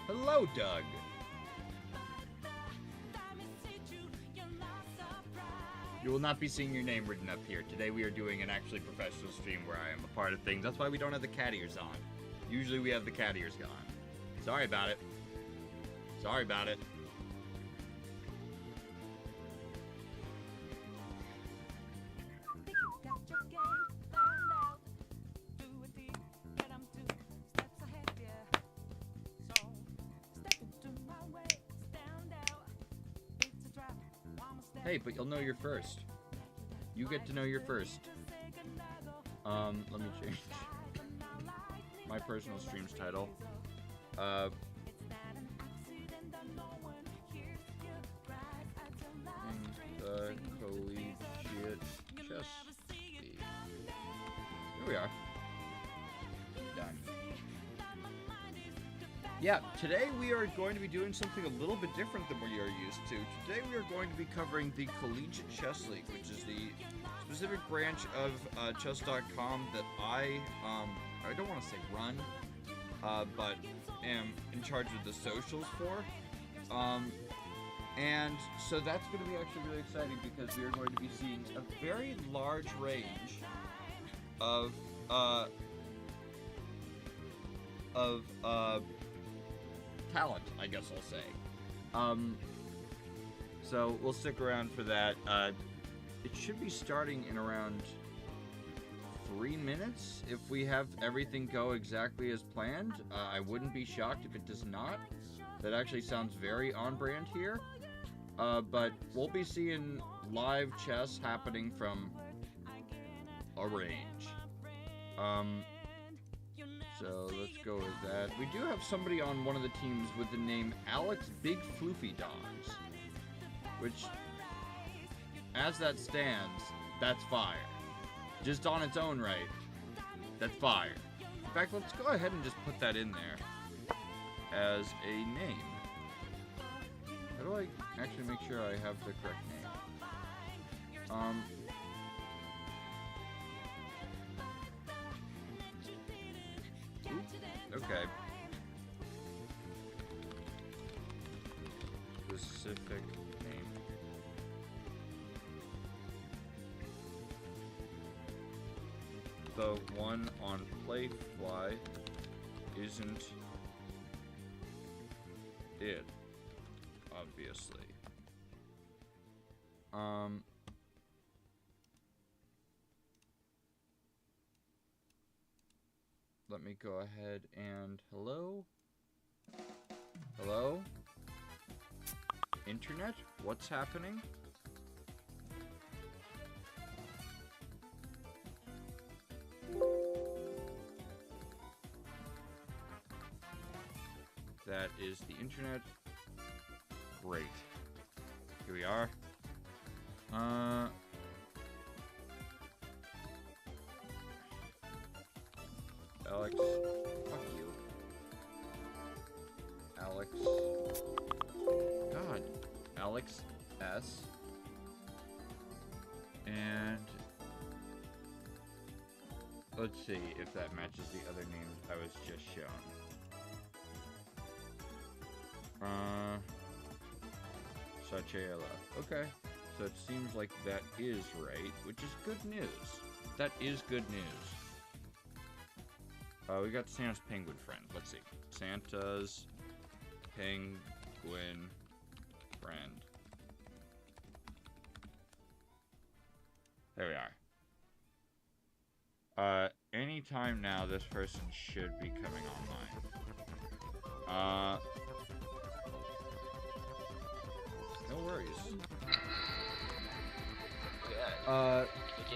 Hello, Doug. You will not be seeing your name written up here. Today we are doing an actually professional stream where I am a part of things. That's why we don't have the cat ears on. Usually we have the cat ears on. Sorry about it. Sorry about it. Hey, but you'll know you're first. You get to know you're first. Let me change my personal stream's title. The Collegiate Chess League. Here we are. Done. Yeah, today we are going to be doing something a little bit different than we are used to. Today we are going to be covering the Collegiate Chess League, which is the specific branch of chess.com that I don't want to say run, but am in charge of the socials for. And so that's going to be actually really exciting because we are going to be seeing a very large range of talent, I guess I'll say. So we'll stick around for that. It should be starting in around 3 minutes if we have everything go exactly as planned. I wouldn't be shocked if it does not. That actually sounds very on brand here. But we'll be seeing live chess happening from a range. So let's go with that. We do have somebody on one of the teams with the name Alex Big Floofy Dogs, which, as that stands, that's fire. Just on its own right, that's fire. In fact, let's go ahead and just put that in there as a name. How do I actually make sure I have the correct name? Okay. Specific name. The one on Playfly isn't it, obviously. Let me go ahead and hello? Hello? Internet? What's happening? That is the internet. Great. Here we are. Alex, fuck you. Alex. God. Alex S. And let's see if that matches the other names I was just shown. Sachela. Okay. So it seems like that is right, which is good news. That is good news. We got Santa's penguin friend. Let's see. Santa's penguin friend. There we are. Anytime now, this person should be coming online. No worries.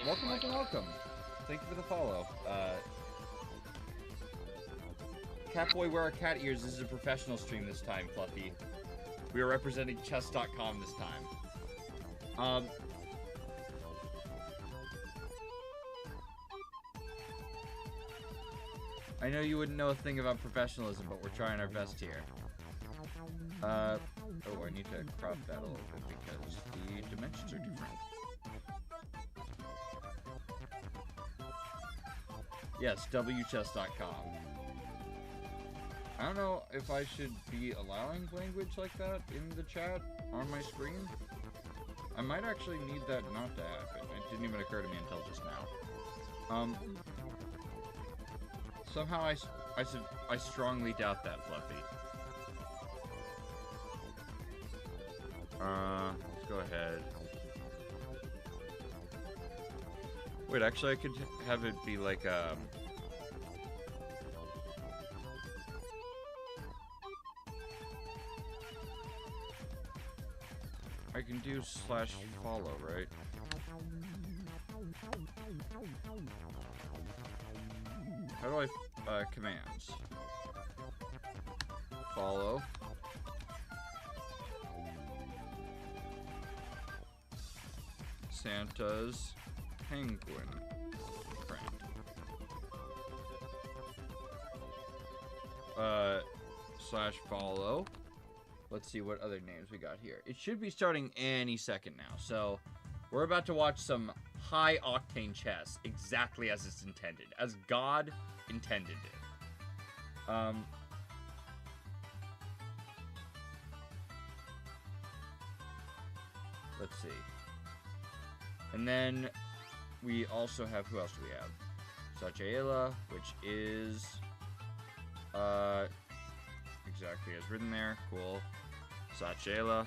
Welcome. Thank you for the follow. Catboy, where are cat ears? This is a professional stream this time, Fluffy. We are representing chess.com this time. I know you wouldn't know a thing about professionalism, but we're trying our best here. Oh, I need to crop that a little bit because the dimensions are different. Yes, wchess.com. I don't know if I should be allowing language like that in the chat on my screen. I might actually need that not to happen. It didn't even occur to me until just now. Somehow I strongly doubt that, Fluffy. Let's go ahead. Wait, actually I could have it be like, I can do /follow, right? How do I, commands? Follow. Santa's penguin friend. /follow. Let's see what other names we got here. It should be starting any second now. So, we're about to watch some high-octane chess, exactly as it's intended. As God intended it. Let's see. And then, we also have, who else do we have? Sachaela, which is, exactly as written there. Cool. Sachaela.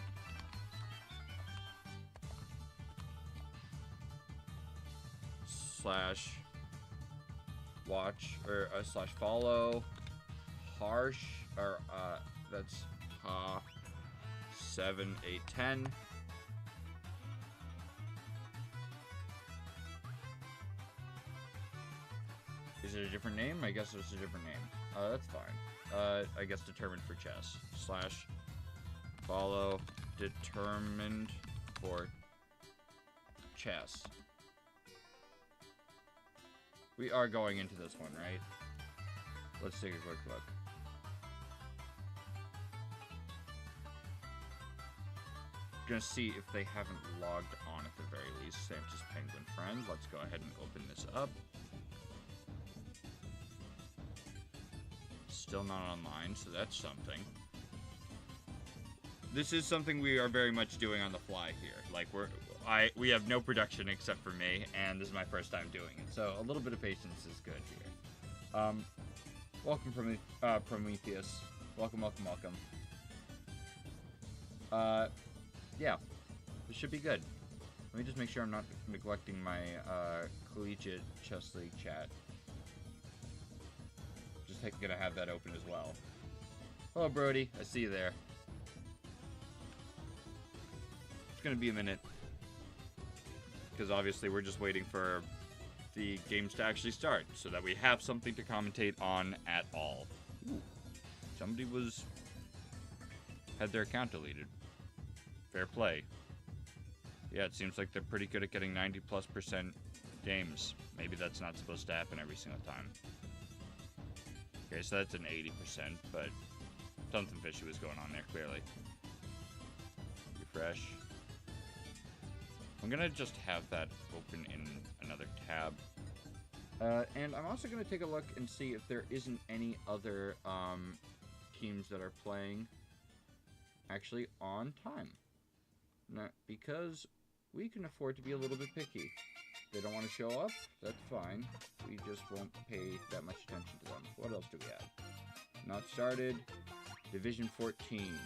/watch, or, /follow. Harsh, or, that's, 7, 8, 10. Is it a different name? I guess it's a different name. That's fine. I guess determined for chess. /follow determined for chess. We are going into this one, right? Let's take a quick look. Gonna see if they haven't logged on at the very least. Santa's penguin friend. Let's go ahead and open this up. Still not online, so that's something. This is something we are very much doing on the fly here. Like, we have no production except for me, and this is my first time doing it. So a little bit of patience is good here. Welcome Prometheus. Welcome. Yeah, this should be good. Let me just make sure I'm not neglecting my collegiate chess league chat. Just gonna have that open as well. Hello, Brody. I see you there. It's gonna be a minute. Because obviously we're just waiting for the games to actually start so that we have something to commentate on at all. Ooh. Somebody had their account deleted. Fair play. Yeah, it seems like they're pretty good at getting 90+% games. Maybe that's not supposed to happen every single time. Okay, so that's an 80%, but something fishy was going on there, clearly. Refresh. I'm gonna just have that open in another tab. And I'm also gonna take a look and see if there isn't any other teams that are playing actually on time. Now, because we can afford to be a little bit picky. If they don't want to show up, that's fine. We just won't pay that much attention to them. What else do we have? Not started. Division 14.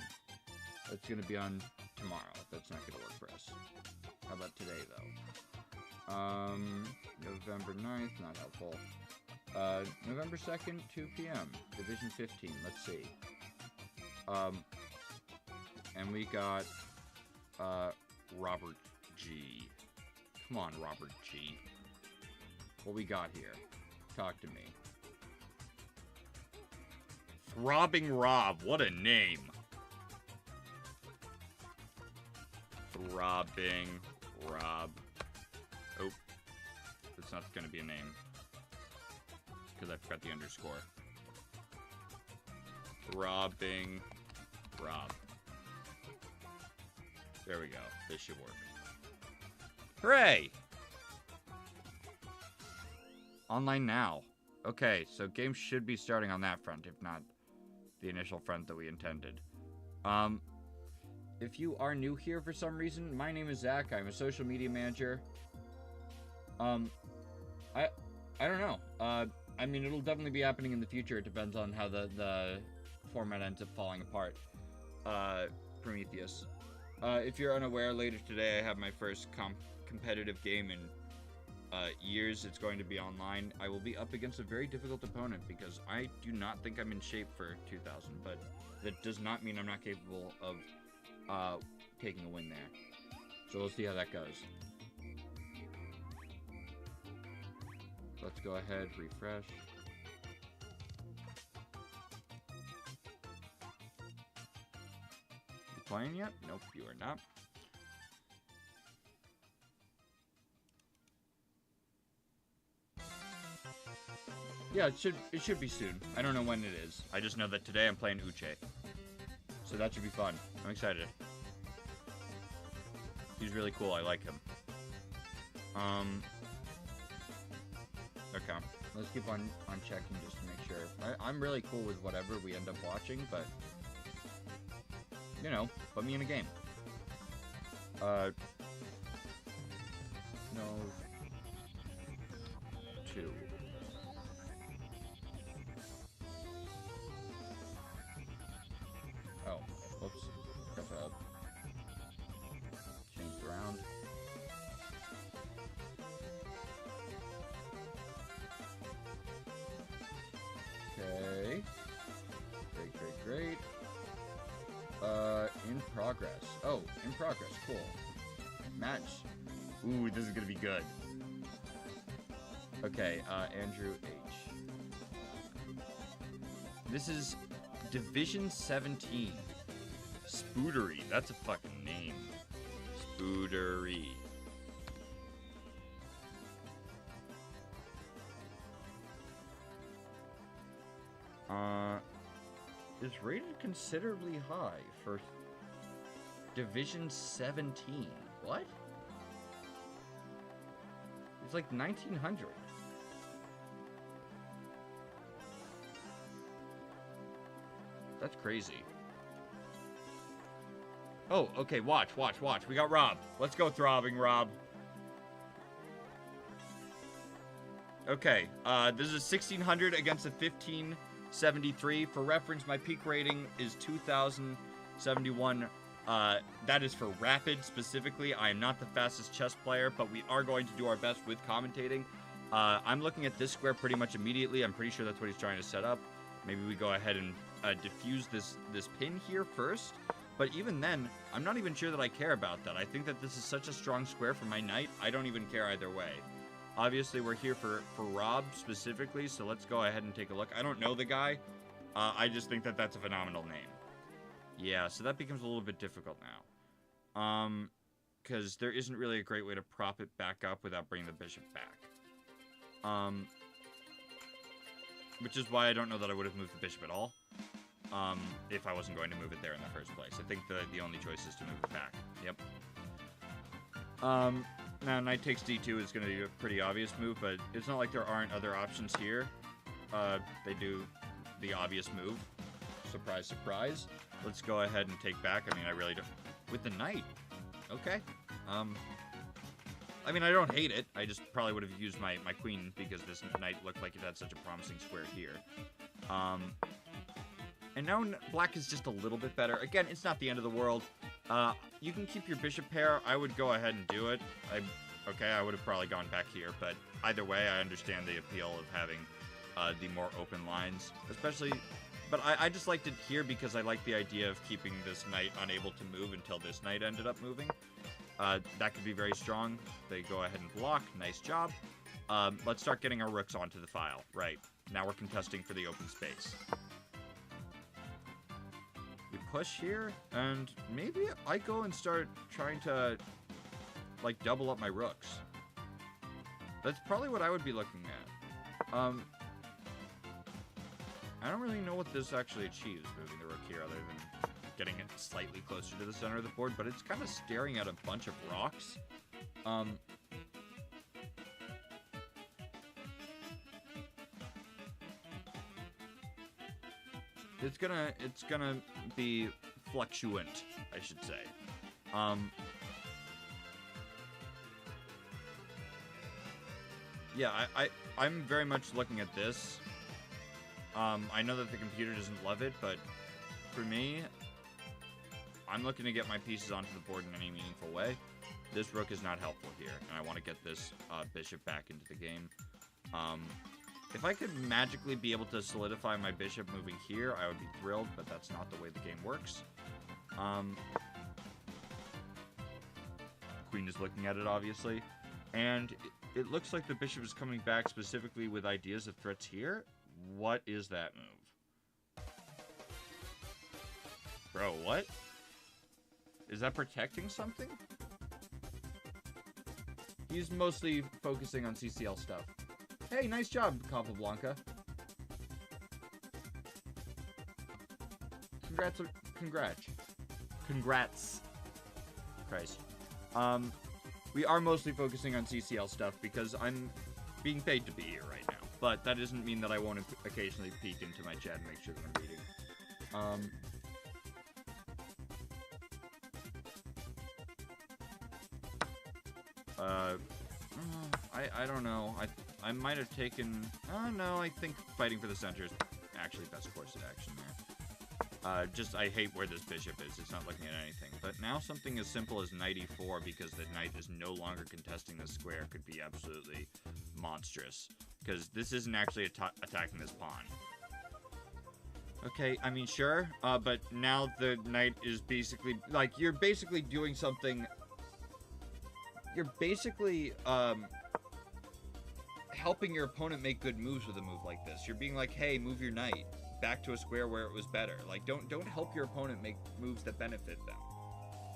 That's going to be on tomorrow. That's not going to work for us. How about today, though? November 9th, not helpful. November 2nd, 2 p.m. Division 15, let's see. And we got, Robert G. Come on, Robert G. What we got here? Talk to me. Throbbing Rob, what a name. robbing Rob. Oh, that's not going to be a name because I forgot the underscore. Robbing Rob. There we go. This should work. Hooray! Online now. Okay, so game should be starting on that front, if not the initial front that we intended. If you are new here for some reason, my name is Zach. I'm a social media manager. I don't know. I mean, it'll definitely be happening in the future. It depends on how the format ends up falling apart. Prometheus. If you're unaware, later today I have my first competitive game in years. It's going to be online. I will be up against a very difficult opponent because I do not think I'm in shape for 2000, but that does not mean I'm not capable of taking a win there. So we'll see how that goes. Let's go ahead, refresh. You playing yet? Nope, you are not. Yeah, it should be soon. I don't know when it is. I just know that today I'm playing Uche. So that should be fun. I'm excited. He's really cool. I like him. Okay. Let's keep on checking just to make sure. I'm really cool with whatever we end up watching, but you know, put me in a game. No. 2. Oh, whoops. Got that changed around. Okay. Great. In progress. Oh, in progress. Cool. Match. Ooh, this is gonna be good. Okay, Andrew H. This is Division 17. Spoodery. That's a fucking name. Spoodery. Is rated considerably high for Division 17. What? It's like 1900. That's crazy. Oh, okay, watch. We got Rob. Let's go, Throbbing Rob. Okay, this is a 1600 against a 1573. For reference, my peak rating is 2071. That is for Rapid specifically. I am not the fastest chess player, but we are going to do our best with commentating. I'm looking at this square pretty much immediately. I'm pretty sure that's what he's trying to set up. Maybe we go ahead and diffuse this pin here first. But even then, I'm not even sure that I care about that. I think that this is such a strong square for my knight, I don't even care either way. Obviously, we're here for Rob specifically, so let's go ahead and take a look. I don't know the guy. I just think that that's a phenomenal name. Yeah, so that becomes a little bit difficult now. Because there isn't really a great way to prop it back up without bringing the bishop back. Which is why I don't know that I would have moved the bishop at all. If I wasn't going to move it there in the first place. I think the only choice is to move it back. Yep. Now, knight takes d2 is going to be a pretty obvious move, but it's not like there aren't other options here. They do the obvious move. Surprise, surprise. Let's go ahead and take back. I mean, I really don't... With the knight. Okay. I mean, I don't hate it. I just probably would have used my queen because this knight looked like it had such a promising square here. And now black is just a little bit better. Again, it's not the end of the world. You can keep your bishop pair. I would go ahead and do it. Okay, I would have probably gone back here, but either way, I understand the appeal of having the more open lines, especially... But I just liked it here because I like the idea of keeping this knight unable to move until this knight ended up moving. That could be very strong. They go ahead and block. Nice job. Let's start getting our rooks onto the file. Right. Now we're contesting for the open space. We push here, and maybe I go and start trying to, like, double up my rooks. That's probably what I would be looking at. I don't really know what this actually achieves, moving the rook here, other than getting it slightly closer to the center of the board, but it's kind of staring at a bunch of rocks. It's gonna be fluctuant, I should say. Yeah, I'm very much looking at this. I know that the computer doesn't love it, but for me, I'm looking to get my pieces onto the board in any meaningful way. This rook is not helpful here, and I want to get this bishop back into the game. If I could magically be able to solidify my bishop moving here, I would be thrilled, but that's not the way the game works. Queen is looking at it, obviously, and it looks like the bishop is coming back specifically with ideas of threats here. What is that move? Bro, what? Is that protecting something? He's mostly focusing on CCL stuff. Hey, nice job, Capablanca. Congrats. Christ. We are mostly focusing on CCL stuff because I'm being paid to be here right now. But that doesn't mean that I won't occasionally peek into my chat and make sure that I'm reading. I don't know. I might have taken... no, I think fighting for the center is actually best course of action there. Just, I hate where this bishop is. It's not looking at anything. But now something as simple as knight e4, because the knight is no longer contesting the square, could be absolutely monstrous. Because this isn't actually attacking this pawn. Okay, I mean, sure. But now the knight is basically... Like, you're basically doing something... You're basically, helping your opponent make good moves with a move like this. You're being like, hey, move your knight back to a square where it was better. Like, don't help your opponent make moves that benefit them.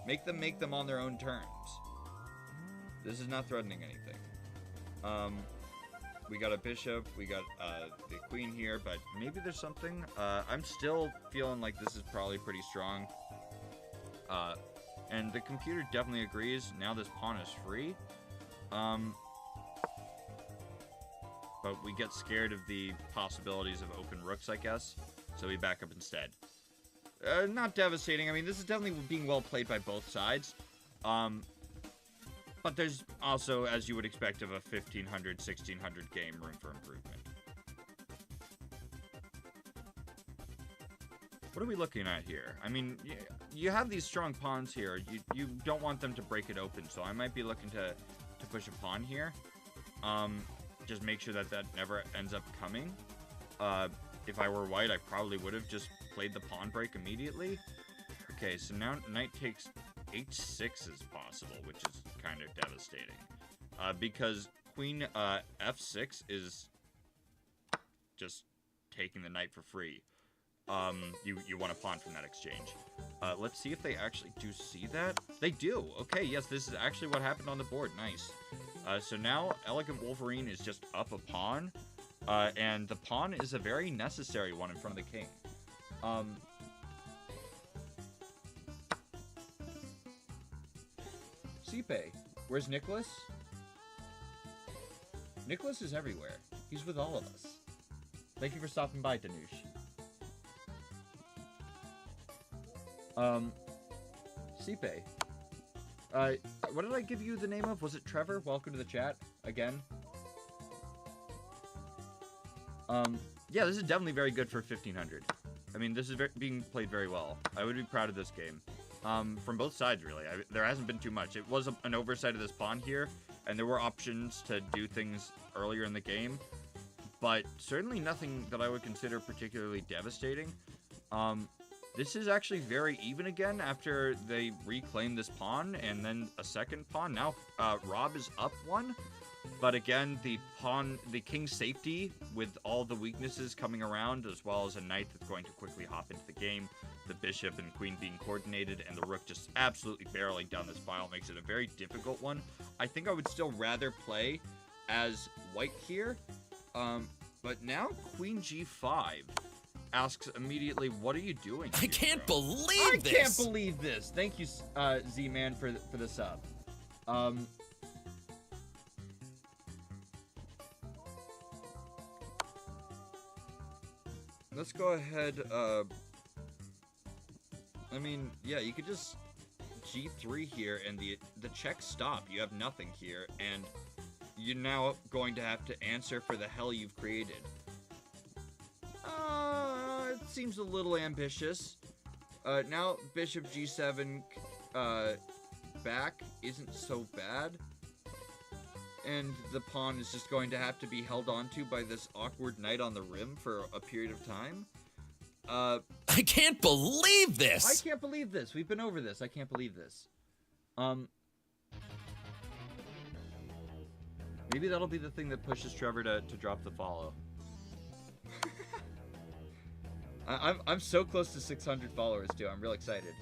Make them on their own terms. This is not threatening anything. We got a bishop, we got the queen here, but maybe there's something. I'm still feeling like this is probably pretty strong. And the computer definitely agrees. Now this pawn is free. But we get scared of the possibilities of open rooks, I guess. So we back up instead. Not devastating. I mean, this is definitely being well played by both sides. But there's also, as you would expect of a 1500, 1600 game, room for improvement. What are we looking at here? I mean, you have these strong pawns here. You don't want them to break it open, so I might be looking to push a pawn here. Just make sure that never ends up coming. If I were white, I probably would have just played the pawn break immediately. Okay, so now knight takes h6 is possible, which is kind of devastating. Because queen f6 is just taking the knight for free. You want a pawn from that exchange. Let's see if they actually do see that. They do. Okay, yes, this is actually what happened on the board. Nice. So now Elegant Wolverine is just up a pawn. And the pawn is a very necessary one in front of the king. Sipe, where's Nicholas? Nicholas is everywhere. He's with all of us. Thank you for stopping by, Danush. Sipe. What did I give you the name of? Was it Trevor? Welcome to the chat, again. Yeah, this is definitely very good for 1500. I mean, this is being played very well. I would be proud of this game. From both sides, really. There hasn't been too much. It was an oversight of this pawn here, and there were options to do things earlier in the game, but certainly nothing that I would consider particularly devastating. This is actually very even again after they reclaim this pawn and then a second pawn. Now, Rob is up one. But again, the king's safety with all the weaknesses coming around, as well as a knight that's going to quickly hop into the game, the bishop and queen being coordinated, and the rook just absolutely barreling down this file makes it a very difficult one. I think I would still rather play as white here. But now queen g5 asks immediately, what are you doing here, I can't bro? believe this! I can't believe this! Thank you, Z-Man, for the sub. Let's go ahead, I mean, yeah, you could just g3 here, and the checks stop. You have nothing here, and you're now going to have to answer for the hell you've created. It seems a little ambitious. Now bishop g7 back isn't so bad. And the pawn is just going to have to be held onto by this awkward knight on the rim for a period of time. I can't believe this! I can't believe this. We've been over this. I can't believe this. Maybe that'll be the thing that pushes Trevor to drop the follow. I'm so close to 600 followers too. I'm real excited.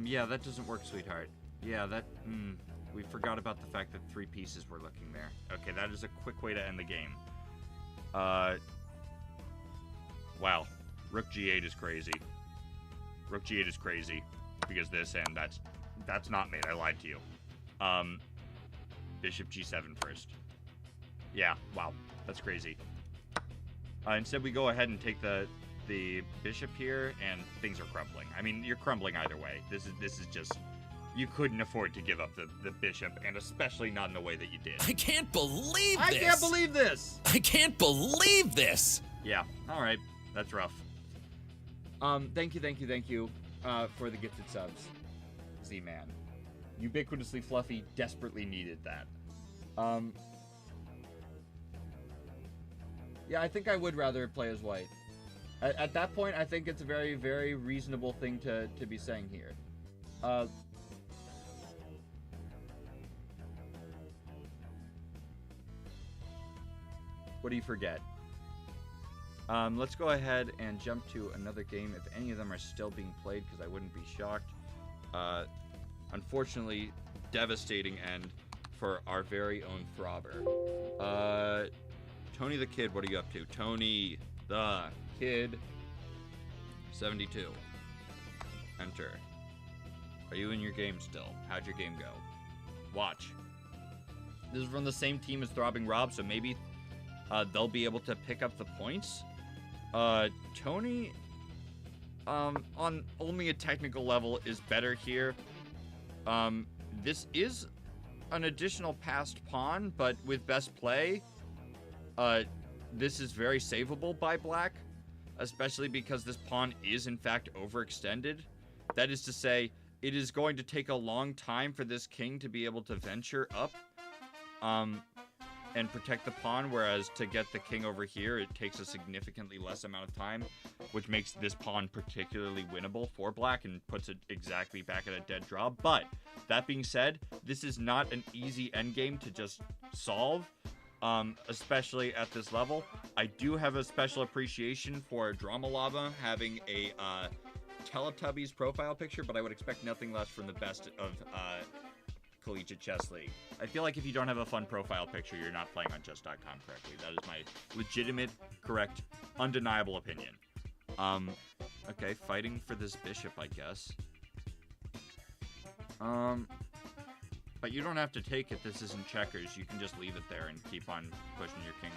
Yeah, that doesn't work, sweetheart. Yeah, we forgot about the fact that 3 pieces were looking there. Okay, that is a quick way to end the game. Wow. Rook g8 is crazy. Rook g8 is crazy. Because this, and that's not mate. I lied to you. Bishop g7 first. Yeah, wow. That's crazy. Instead, we go ahead and take the bishop here, and things are crumbling. I mean, you're crumbling either way. This is just... You couldn't afford to give up the bishop, and especially not in the way that you did. I can't believe this! I can't believe this! I can't believe this! Yeah, alright. That's rough. Thank you, for the gifted subs. Z-Man. Ubiquitously Fluffy desperately needed that. Yeah, I think I would rather play as white. At that point, I think it's a very, very reasonable thing to be saying here. What do you forget? Let's go ahead and jump to another game if any of them are still being played, because I wouldn't be shocked. Unfortunately, devastating end for our very own Throbber. Tony the Kid, what are you up to? Tony the Kid, 72. Enter. Are you in your game still? How'd your game go? Watch. This is from the same team as Throbbing Rob, so maybe they'll be able to pick up the points. Tony, on only a technical level, is better here. This is an additional passed pawn, but with best play, this is very savable by black, especially because this pawn is in fact overextended. That is to say, it is going to take a long time for this king to be able to venture up, and protect the pawn, whereas to get the king over here, it takes a significantly less amount of time, which makes this pawn particularly winnable for black and puts it exactly back at a dead draw. But, that being said, this is not an easy endgame to just solve, especially at this level. I do have a special appreciation for Drama Lava having a Teletubbies profile picture, but I would expect nothing less from the best of Collegiate Chess League. I feel like if you don't have a fun profile picture, you're not playing on chess.com correctly. That is my legitimate, correct, undeniable opinion. Okay, fighting for this bishop, I guess. But you don't have to take it. This isn't checkers. You can just leave it there and keep on pushing your king.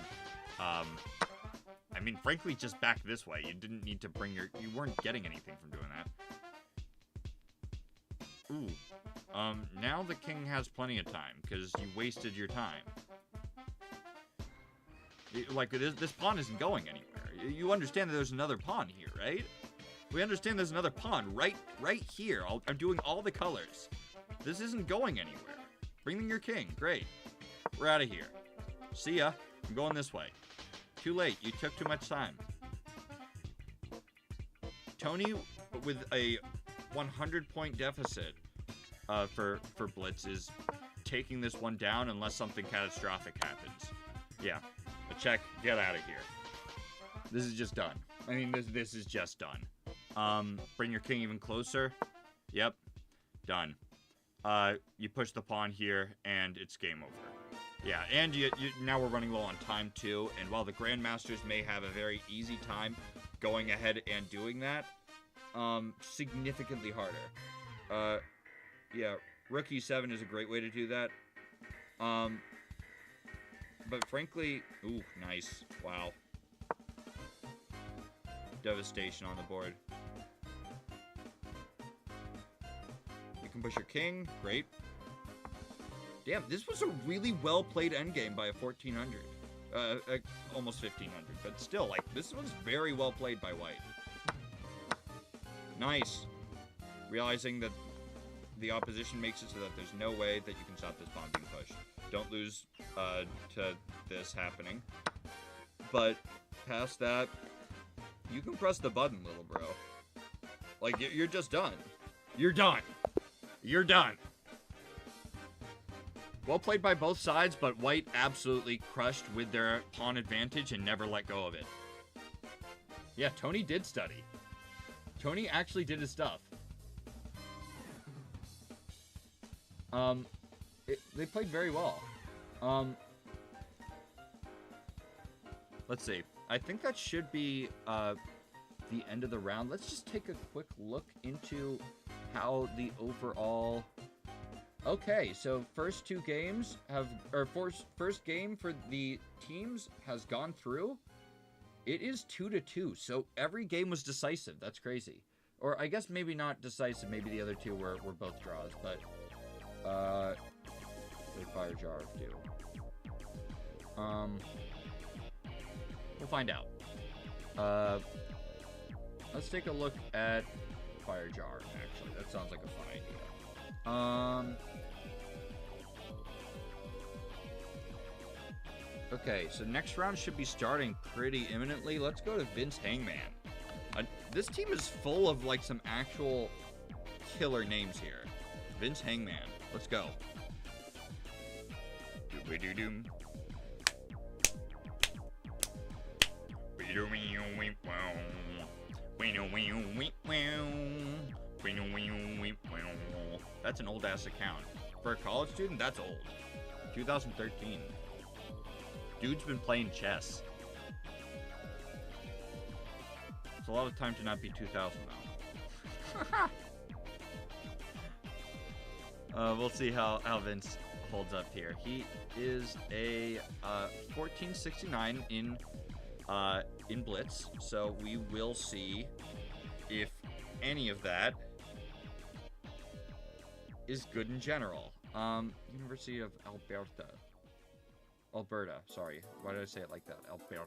I mean, frankly, just back this way. You didn't need to bring your... You weren't getting anything from doing that. Ooh. Now the king has plenty of time, because you wasted your time. This pawn isn't going anywhere. You understand that there's another pawn here, right? We understand there's another pawn right here. I'm doing all the colors. This isn't going anywhere. Bring in your king. Great. We're out of here. See ya. I'm going this way. Too late. You took too much time. Tony, with a 100-point deficit, for Blitz is taking this one down unless something catastrophic happens. Yeah, a check. Get out of here. This is just done. I mean, this is just done. Bring your king even closer. Yep, done. You push the pawn here, and it's game over. Yeah, and now we're running low on time, too, and while the Grandmasters may have a very easy time going ahead and doing that, significantly harder. Yeah, Rook E7 is a great way to do that. But frankly, ooh, nice. Wow. Devastation on the board. You can push your king. Great. Damn, this was a really well-played endgame by a 1400. Almost 1500. But still, like, this was very well played by white. Nice. Realizing that the opposition makes it so that there's no way that you can stop this pawn being pushed. Don't lose to this happening. But past that, you can press the button, little bro. Like, you're just done. You're done. You're done. Well played by both sides, but white absolutely crushed with their pawn advantage and never let go of it. Yeah, Tony did study. Tony actually did his stuff. They played very well. Let's see. I think that should be the end of the round. Let's just take a quick look into how the overall... Okay, so first two games have... Or first game for the teams has gone through. It is 2-2, so every game was decisive. That's crazy. Or I guess maybe not decisive. Maybe the other two were both draws, but... the Fire Jar do. We'll find out. Let's take a look at Fire Jar, actually. That sounds like a fun idea. Okay, so next round should be starting pretty imminently. Let's go to Vince Hangman. This team is full of, like, some actual killer names here. Vince Hangman. Let's go. Doom. That's an old ass account. For a college student, that's old. 2013. Dude's been playing chess. It's a lot of time to not be 2000 though. We'll see how Vince holds up here. He is a 1469 in Blitz, so we will see if any of that is good in general. University of Alberta, sorry. Why did I say it like that? Alberta.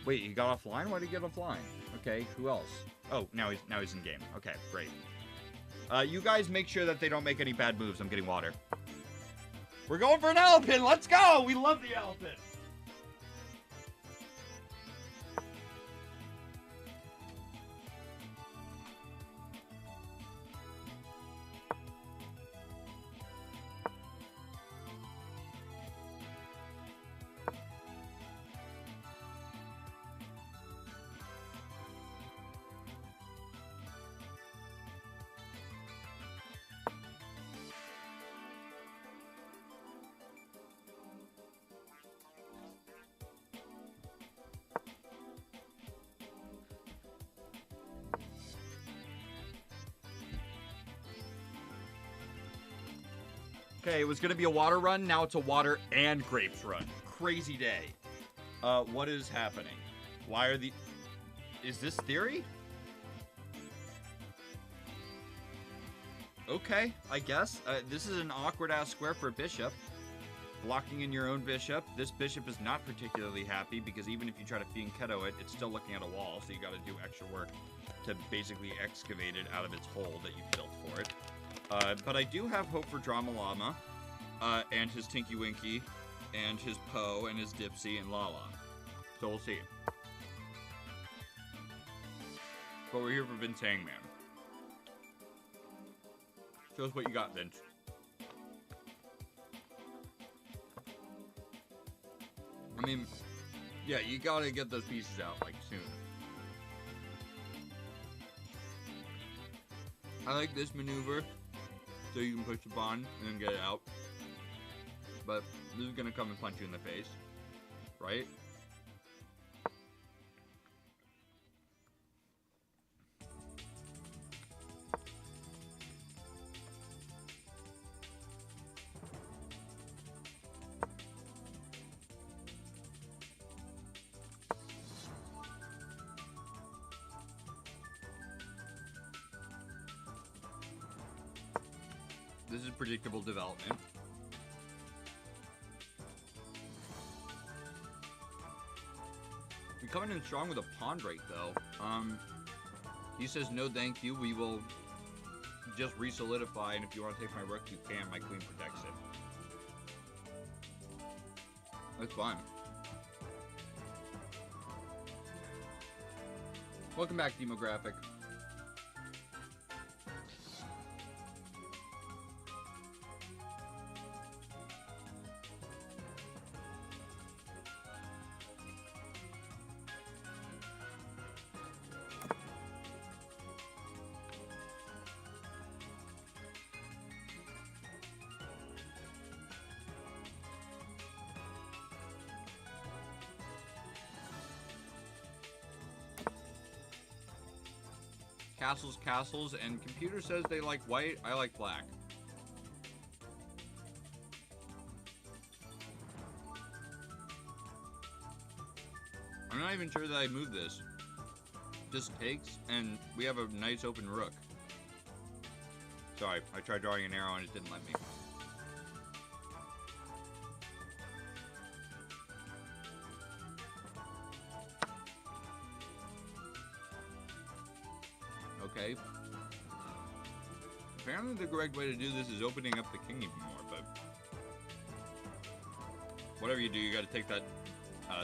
Wait, he got offline? Why did he get offline? Okay, who else? Oh, now he's in game. Okay, great. You guys make sure that they don't make any bad moves. I'm getting water. We're going for an elephant. Let's go. We love the elephant. Okay, it was going to be a water run. Now it's a water and grapes run. Crazy day. What is happening? Why are the... Is this theory? Okay, I guess. This is an awkward-ass square for a bishop. Blocking in your own bishop. This bishop is not particularly happy because even if you try to fianchetto it, it's still looking at a wall, so you got to do extra work to basically excavate it out of its hole that you built for it. But I do have hope for Drama Llama, and his Tinky Winky, and his Poe, and his Dipsy, and Lala. So we'll see. But we're here for Vince Hangman. Show us what you got, Vince. I mean, yeah, you gotta get those pieces out, like, soon. I like this maneuver, so you can push the pawn and then get it out. But this is gonna come and punch you in the face, right? This is predictable development. We're coming in strong with a pawn break, though. He says, no thank you, we will just re-solidify, and if you want to take my rook, you can. My queen protects it. That's fine. Welcome back, Demographic. Castles, castles, and computer says they like white, I like black. I'm not even sure that I move this. Just takes, and we have a nice open rook. Sorry, I tried drawing an arrow and it didn't let me. Okay. Apparently the correct way to do this is opening up the king even more, but whatever you do, you gotta take that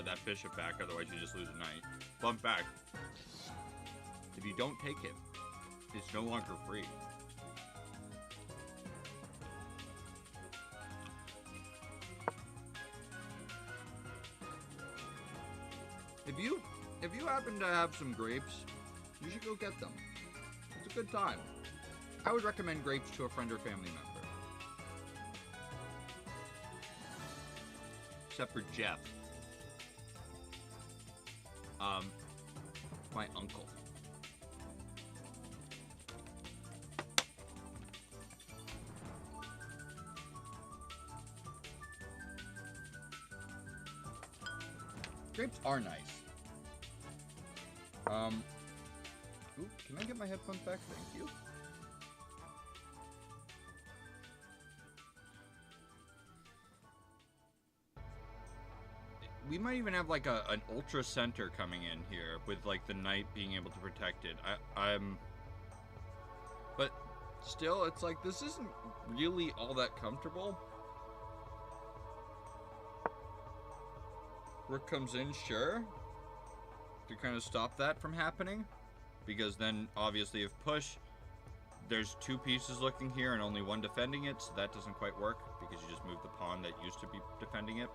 that bishop back, otherwise you just lose a knight. Bump back. If you don't take it, it's no longer free. If you happen to have some grapes, you should go get them. It's a good time. I would recommend grapes to a friend or family member. Except for Jeff. My uncle. Grapes are nice. Ooh, can I get my headphones back? Thank you. We might even have like an ultra center coming in here with like the knight being able to protect it. But still, it's like this isn't really all that comfortable. Rook comes in, sure, to kind of stop that from happening. Because then, obviously, if push, there's two pieces looking here and only one defending it, so that doesn't quite work because you just moved the pawn that used to be defending it.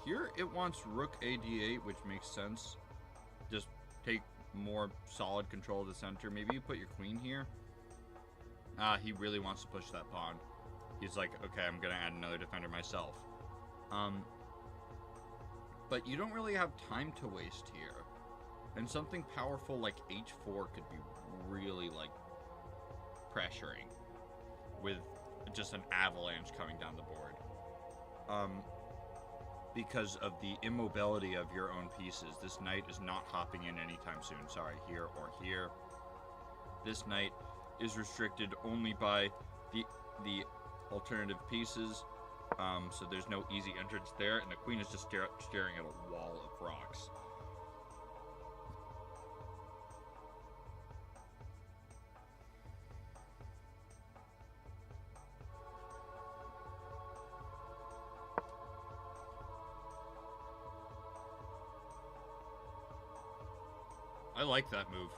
Here it wants rook ad8, which makes sense. Just take more solid control of the center. Maybe you put your queen here. He really wants to push that pawn. He's like, okay, I'm gonna add another defender myself. But you don't really have time to waste here. And something powerful like h4 could be really, like, pressuring with just an avalanche coming down the board. Because of the immobility of your own pieces. This knight is not hopping in anytime soon. Sorry, here or here. This knight is restricted only by the alternative pieces. So there's no easy entrance there, and the queen is just staring at a wall of rocks. I like that move.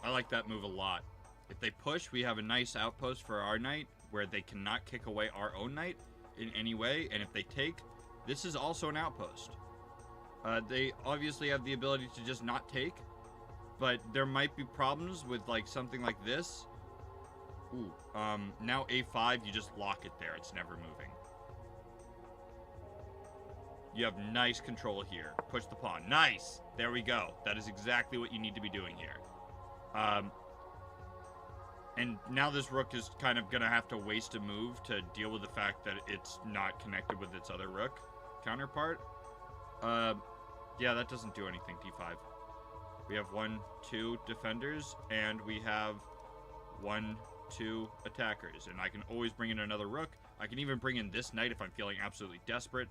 I like that move a lot. If they push, we have a nice outpost for our knight where they cannot kick away our own knight in any way. And if they take, this is also an outpost. They obviously have the ability to just not take, but there might be problems with like something like this. Ooh, now A5, you just lock it there. It's never moving. You have nice control here. Push the pawn. Nice! There we go. That is exactly what you need to be doing here. And now this rook is kind of going to have to waste a move to deal with the fact that it's not connected with its other rook counterpart. Yeah, that doesn't do anything, d5. We have 1, 2 defenders, and we have 1, 2 attackers. And I can always bring in another rook. I can even bring in this knight if I'm feeling absolutely desperate.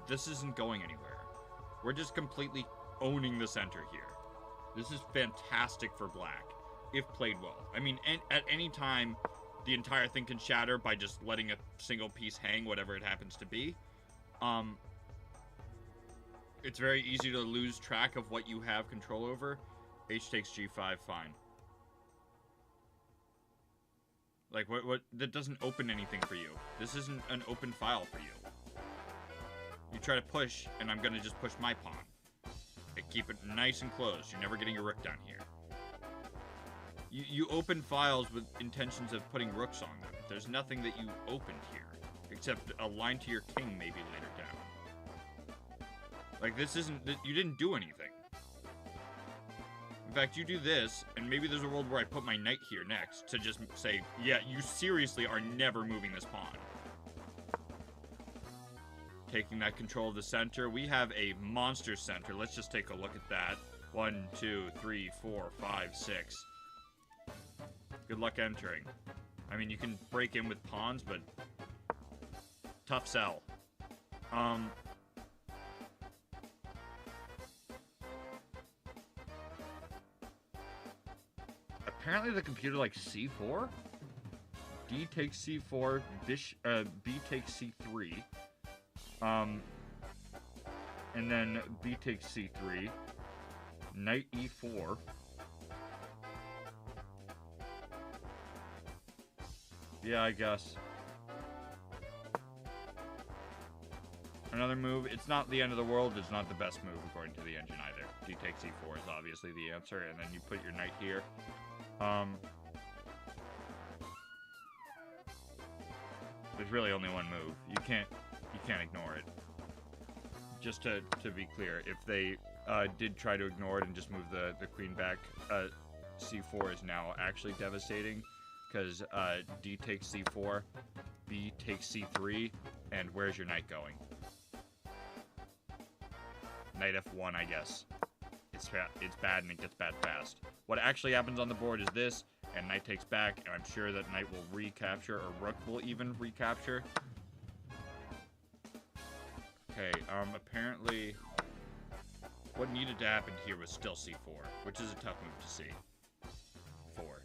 This isn't going anywhere. We're just completely owning the center here. This is fantastic for black, if played well. I mean, at any time, the entire thing can shatter by just letting a single piece hang, whatever it happens to be. It's very easy to lose track of what you have control over. H takes g5, fine. Like, what? That doesn't open anything for you. This isn't an open file for you. You try to push, and I'm gonna just push my pawn. And keep it nice and closed. You're never getting your rook down here. You open files with intentions of putting rooks on them. There's nothing that you opened here, except a line to your king maybe later down. Like, this isn't... You didn't do anything. In fact, you do this, and maybe there's a world where I put my knight here next to just say, yeah, you seriously are never moving this pawn. Taking that control of the center. We have a monster center. Let's just take a look at that. 1, 2, 3, 4, 5, 6. Good luck entering. I mean, you can break in with pawns, but tough sell. Apparently the computer likes c4. D takes c4, B takes c3. And then B takes c3. Knight e4. Yeah, I guess. Another move. It's not the end of the world. It's not the best move according to the engine either. D takes e4 is obviously the answer, and then you put your knight here. There's really only one move. You can't ignore it. Just to be clear, if they did try to ignore it and just move the queen back, c4 is now actually devastating, because D takes c4, B takes c3, and where's your knight going? Knight f1, I guess. It's bad, and it gets bad fast. What actually happens on the board is this, and knight takes back, and I'm sure that knight will recapture, or rook will even recapture. Okay, apparently what needed to happen here was still c4, which is a tough move to see. 4.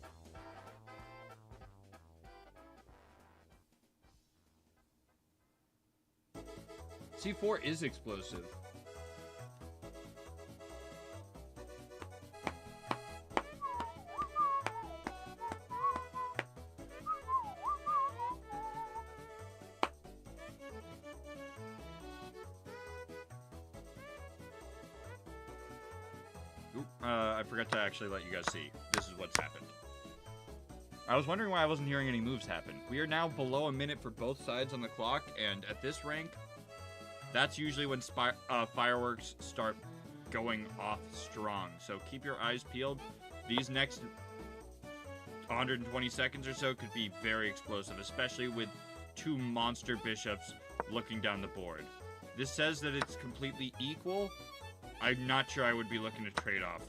c4 is explosive. I forgot to actually let you guys see. This is what's happened. I was wondering why I wasn't hearing any moves happen. We are now below a minute for both sides on the clock, and at this rank, that's usually when fireworks start going off strong. So keep your eyes peeled. These next 120 seconds or so could be very explosive, especially with 2 monster bishops looking down the board. This says that it's completely equal. I'm not sure I would be looking to trade off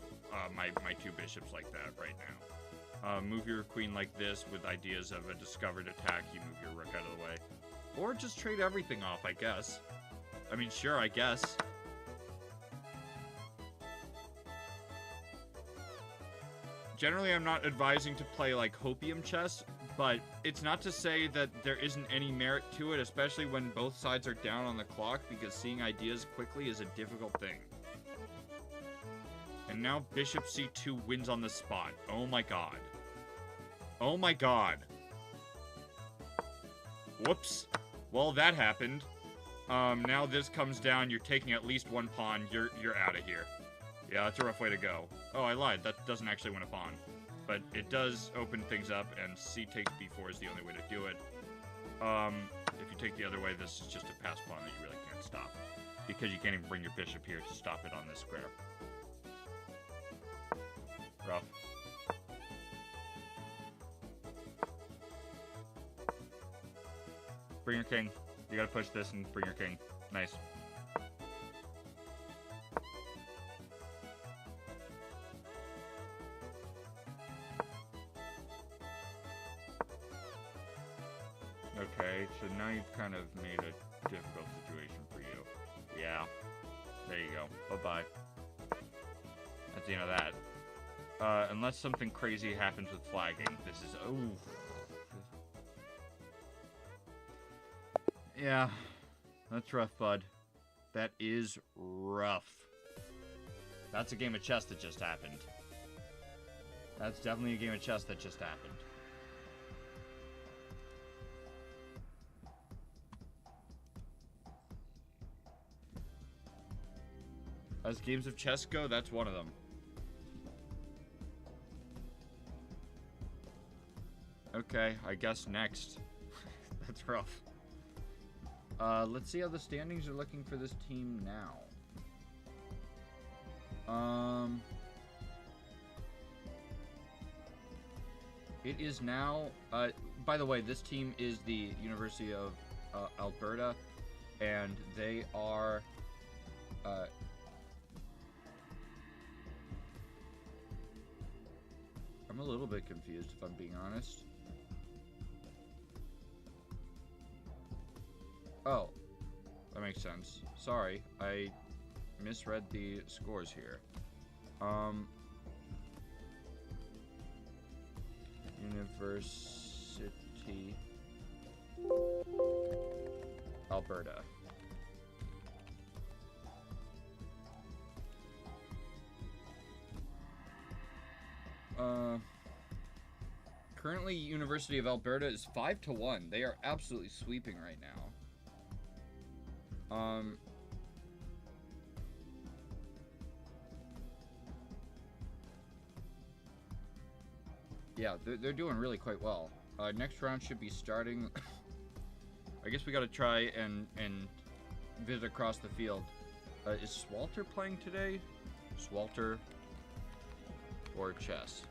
my 2 bishops like that right now. Move your queen like this with ideas of a discovered attack. You move your rook out of the way. Or just trade everything off, I guess. I mean, sure, I guess. Generally, I'm not advising to play like hopium chess, but it's not to say that there isn't any merit to it, especially when both sides are down on the clock, because seeing ideas quickly is a difficult thing. And now bishop c2 wins on the spot. Oh my god. Oh my god. Whoops. Well, that happened. Now this comes down. You're taking at least one pawn. You're out of here. Yeah, that's a rough way to go. Oh, I lied. That doesn't actually win a pawn. But it does open things up, and c takes b4 is the only way to do it. If you take the other way, this is just a pass pawn that you really can't stop. Because you can't even bring your bishop here to stop it on this square. Rough. Bring your king. You gotta push this and bring your king. Nice. Okay, so now you've kind of made a difficult situation for you. Yeah. There you go. Bye-bye. That's the end of that. Unless something crazy happens with flagging. This is... Ooh. Yeah. That's rough, bud. That is rough. That's a game of chess that just happened. That's definitely a game of chess that just happened. As games of chess go, that's one of them. Okay, I guess next. That's rough. Let's see how the standings are looking for this team now. It is now, by the way, this team is the University of Alberta, and they are, I'm a little bit confused, if I'm being honest. Oh, that makes sense. Sorry, I misread the scores here. University Alberta. Currently, University of Alberta is 5-1. They are absolutely sweeping right now. Yeah, they're doing really quite well. Next round should be starting. I guess we gotta try and visit across the field. Is Swalter playing today? Swalter or chess?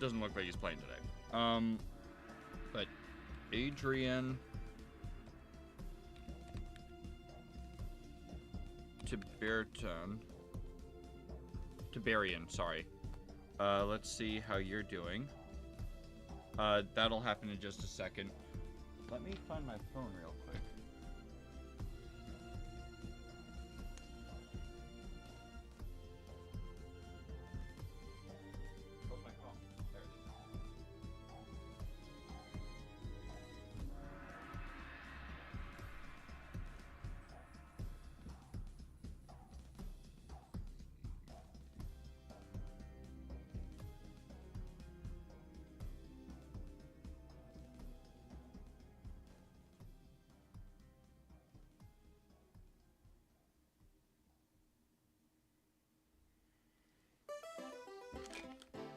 Doesn't look like he's playing today. But Adrian Tiberian, sorry. Let's see how you're doing. That'll happen in just a second. Let me find my phone real quick. Where's my phone? There it is.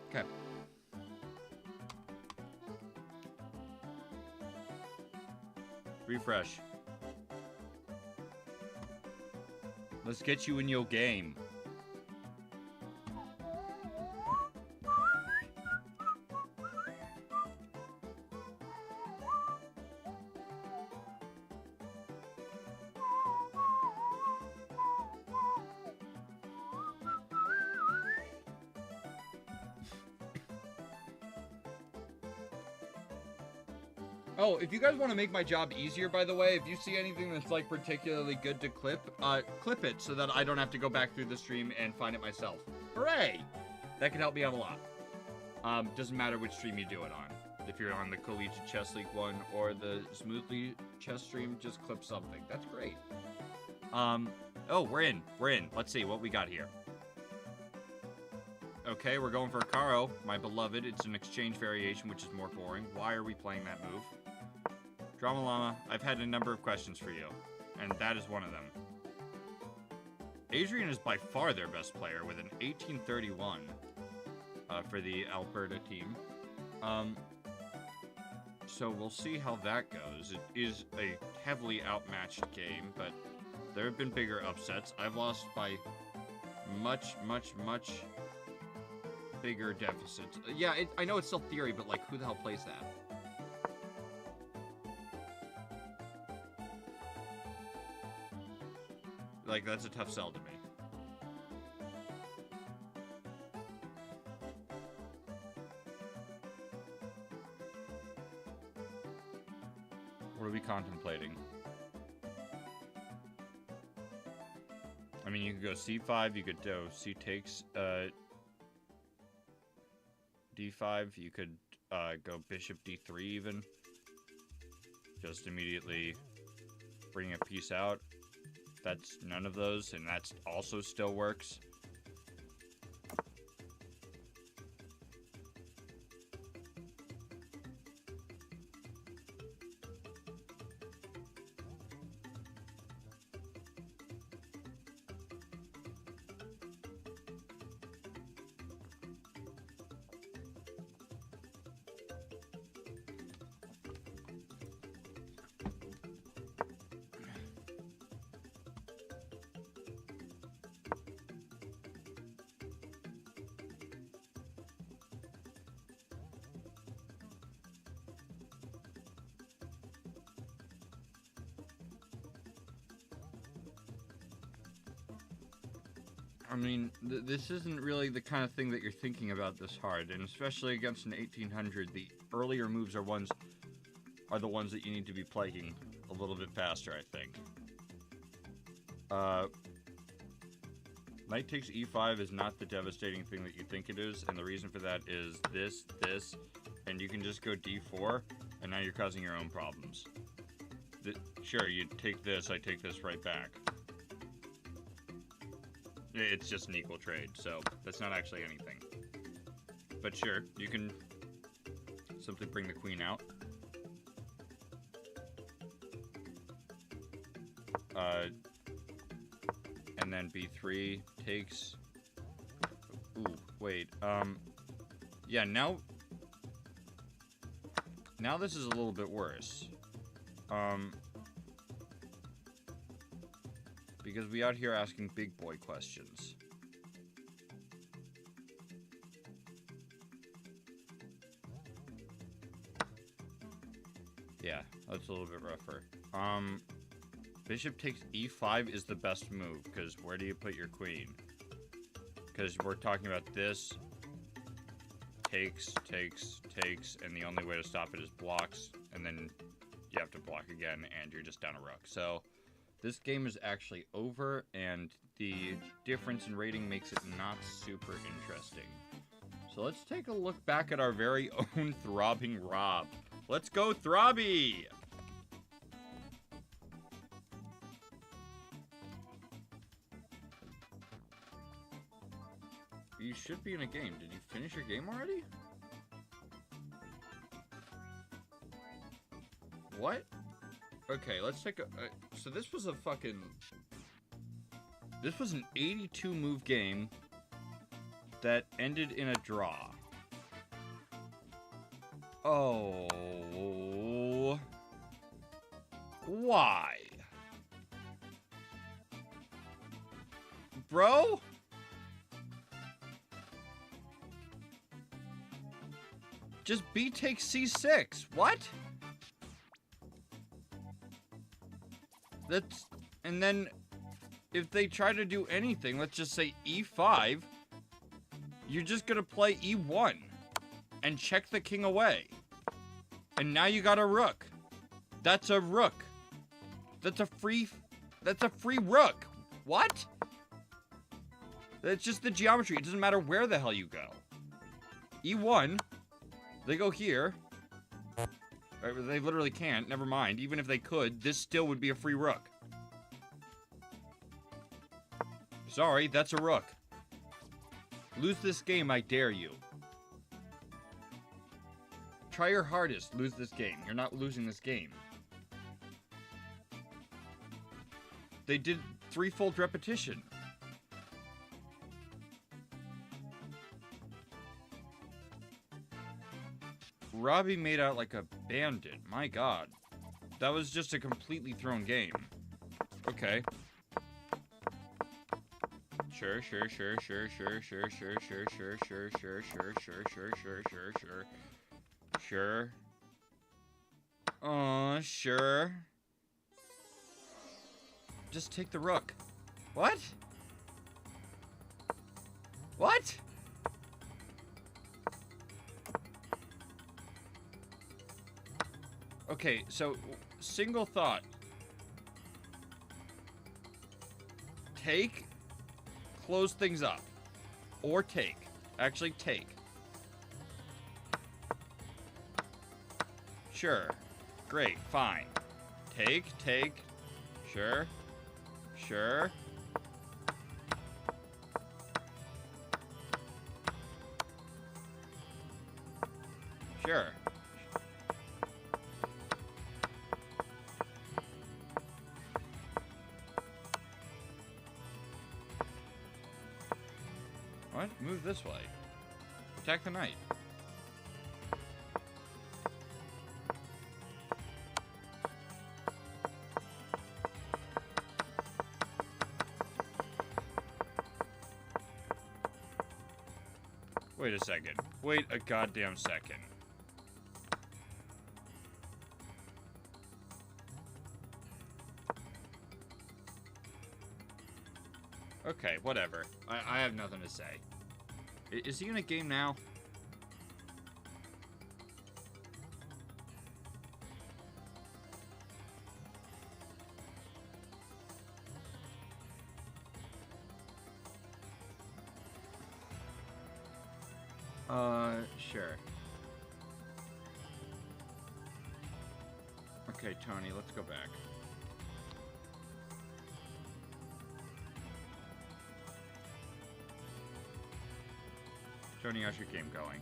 Okay. Refresh. Let's get you in your game. Oh, if you guys want to make my job easier, by the way, if you see anything that's, like, particularly good to clip it so that I don't have to go back through the stream and find it myself. Hooray! That could help me out a lot. Doesn't matter which stream you do it on. If you're on the Collegiate Chess League one or the Smoothly Chess stream, just clip something. That's great. Oh, we're in. Let's see what we got here. Okay, we're going for a Caro, my beloved. It's an exchange variation, which is more boring. Why are we playing that move? Drama Llama, I've had a number of questions for you, and that is one of them. Adrian is by far their best player with an 1831 for the Alberta team. So we'll see how that goes. It is a heavily outmatched game, but there have been bigger upsets. I've lost by much bigger deficits. Yeah, I know it's still theory, but like, who the hell plays that? Like, that's a tough sell to me. What are we contemplating? I mean, you could go c5, you could go c takes, d5, you could go bishop d3 even. Just immediately bring a piece out. That's none of those, and that also still works. I mean, this isn't really the kind of thing that you're thinking about this hard, and especially against an 1800, the earlier moves are the ones that you need to be playing a little bit faster, I think. Knight takes e5 is not the devastating thing that you think it is, and the reason for that is this, and you can just go d4, and now you're causing your own problems. Sure, you take this, I take this right back. It's just an equal trade, so that's not actually anything. But sure, you can simply bring the queen out. And then b3 takes... Ooh, wait, yeah, now this is a little bit worse. Because we out here asking big boy questions. Yeah, that's a little bit rougher. Bishop takes e5 is the best move, because where do you put your queen? Because we're talking about this. Takes, and the only way to stop it is blocks, and then you have to block again, and you're just down a rook. So this game is actually over, and the difference in rating makes it not super interesting. So let's take a look back at our very own Throbbing Rob. Let's go, Throbby! You should be in a game. Did you finish your game already? What? Okay, let's take a... so this was a fucking... This was an 82 move game that ended in a draw. Oh... Why? Bro? Just B takes C6. What? That's... And then, if they try to do anything, let's just say E5, you're just gonna play E1 and check the king away. And now you got a rook. That's a rook. That's a free rook. What? That's just the geometry. It doesn't matter where the hell you go. E1, they go here, They literally can't. Never mind. Even if they could, this still would be a free rook. Sorry, that's a rook. Lose this game, I dare you. Try your hardest, lose this game. You're not losing this game. They did threefold repetition. Robbie made out like a bandit. My god. That was just a completely thrown game. Okay. Sure. Sure. Just take the rook. What? What? Okay, so single thought. Take, close things up. Or take. Actually, take. Sure. Great, fine. Take. Sure. Sure. What? Move this way. Attack the knight. Wait a second. Wait a goddamn second. Okay, whatever. I have nothing to say. Is he in a game now? Sure. Okay, Tony, let's go back. Tony, how's your game going?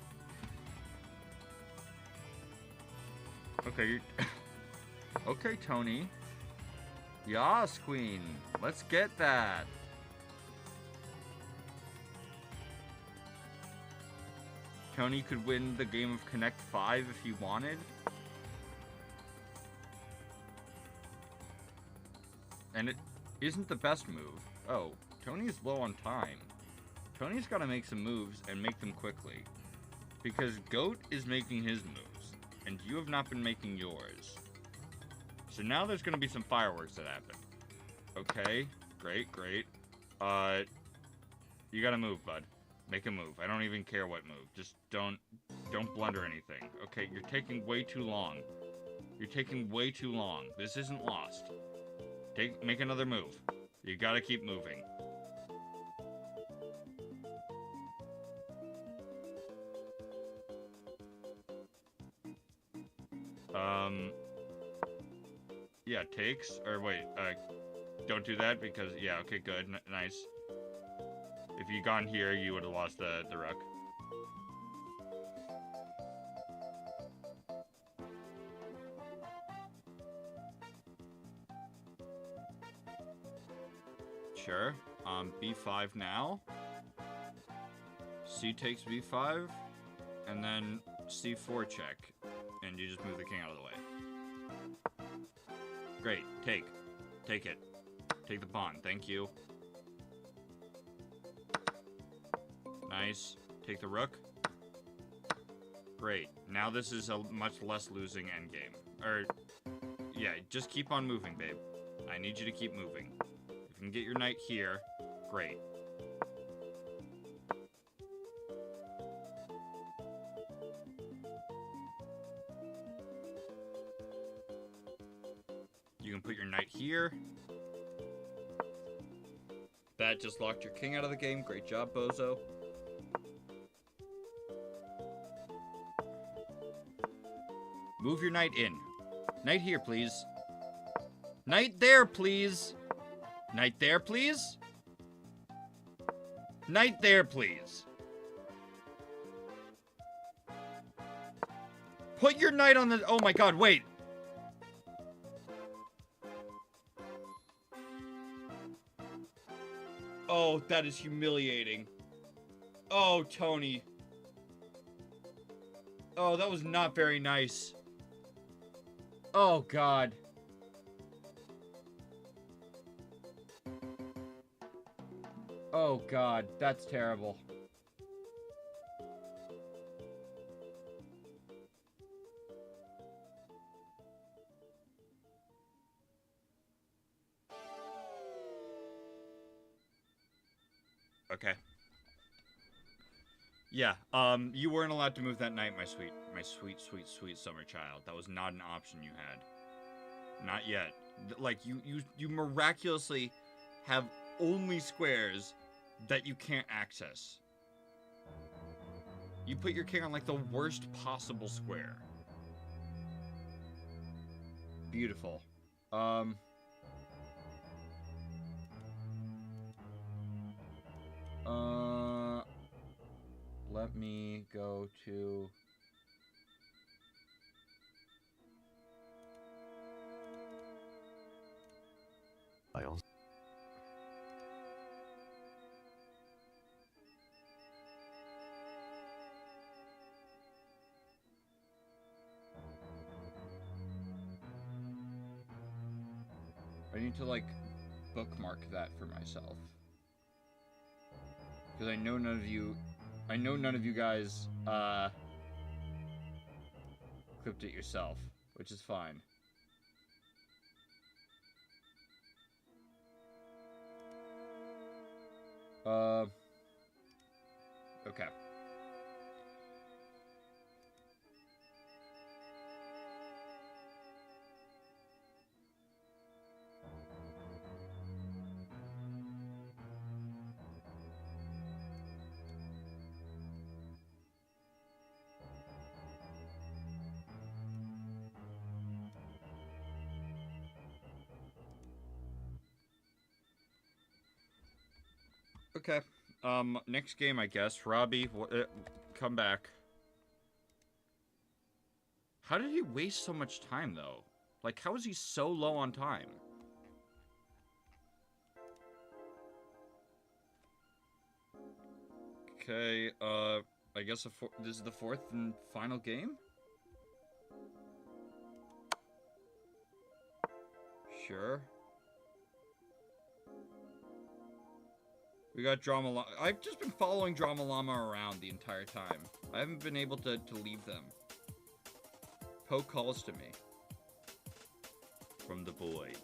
Okay, you... Okay, Tony. Yas, queen. Let's get that. Tony could win the game of Connect 5 if he wanted. And it isn't the best move. Oh, Tony's low on time. Tony's got to make some moves and make them quickly. Because Goat is making his moves, and you have not been making yours. So now there's going to be some fireworks that happen. Okay, great. You got to move, bud. Make a move. I don't even care what move. Just don't blunder anything. Okay, you're taking way too long. You're taking way too long. This isn't lost. Make another move. You got to keep moving. Yeah, takes, or wait, don't do that because, yeah, okay, good, nice. If you'd gone here, you would have lost the rook. Sure, b5 now. C takes b5, and then c4 check, and you just move the king out of the way. Great. Take it. Take the pawn. Thank you. Nice. Take the rook. Great. Now this is a much less losing endgame. Or, yeah, just keep on moving, babe. I need you to keep moving. If you can get your knight here, great. You can put your knight here. That just locked your king out of the game. Great job, Bozo. Move your knight in. Knight here, please. Knight there, please. Knight there, please. Knight there, please. Put your knight on the... Oh my god, wait. Oh, that is humiliating. Oh, Tony. Oh, that was not very nice. Oh, God. Oh, God. That's terrible. Okay. Yeah, you weren't allowed to move that knight, my sweet, sweet summer child. That was not an option you had. Not yet. Like, you miraculously have only squares that you can't access. You put your king on, like, the worst possible square. Beautiful. Let me go to... Files. I need to, like, bookmark that for myself. Because I know none of you guys, clipped it yourself, which is fine. Okay. Okay. Next game, I guess. Robbie, come back. How did he waste so much time, though? Like, how is he so low on time? Okay, I guess this is the fourth and final game? Sure. We got Drama Llama. I've just been following Drama Llama around the entire time. I haven't been able to leave them. Poe calls to me. From the void.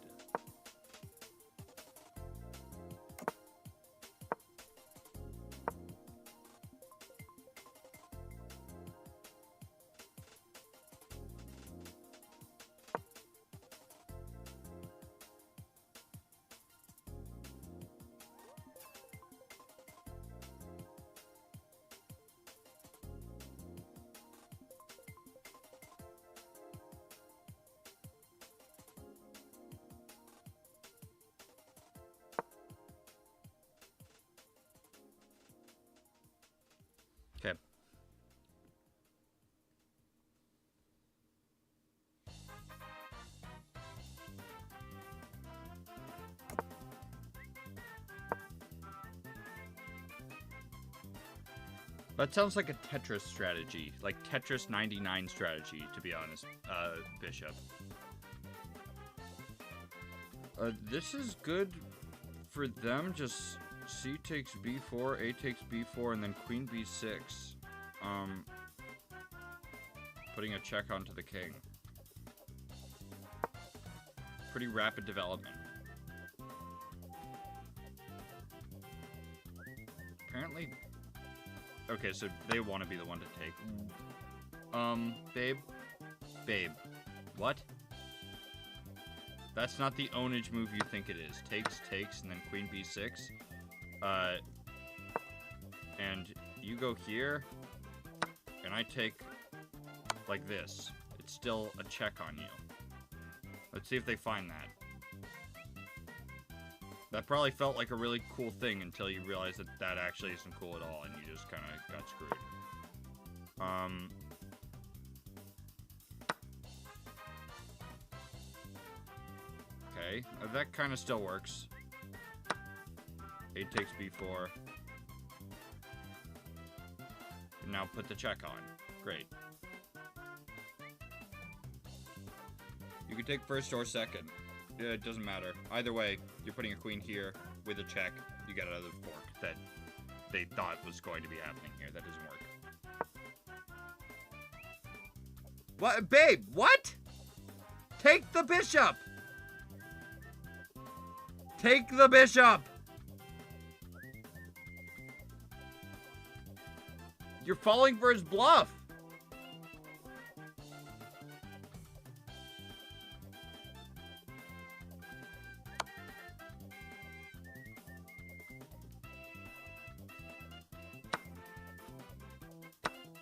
Okay. That sounds like a Tetris strategy, like Tetris 99 strategy, to be honest, Bishop. This is good for them, just C takes B4, A takes B4, and then Queen B6. Putting a check onto the king. Pretty rapid development. Apparently... Okay, so they want to be the one to take. Babe? Babe. What? That's not the ownage move you think it is. Takes, and then Queen B6. And you go here, and I take like this. it's still a check on you. Let's see if they find that. That probably felt like a really cool thing until you realize that that actually isn't cool at all, and you just kind of got screwed. Okay, that kind of still works. 8 takes b4. And now put the check on. Great. You can take first or second. Yeah, it doesn't matter. Either way, you're putting a queen here with a check. You get another fork that they thought was going to be happening here. That doesn't work. What? Babe, what? Take the bishop! Take the bishop! You're falling for his bluff!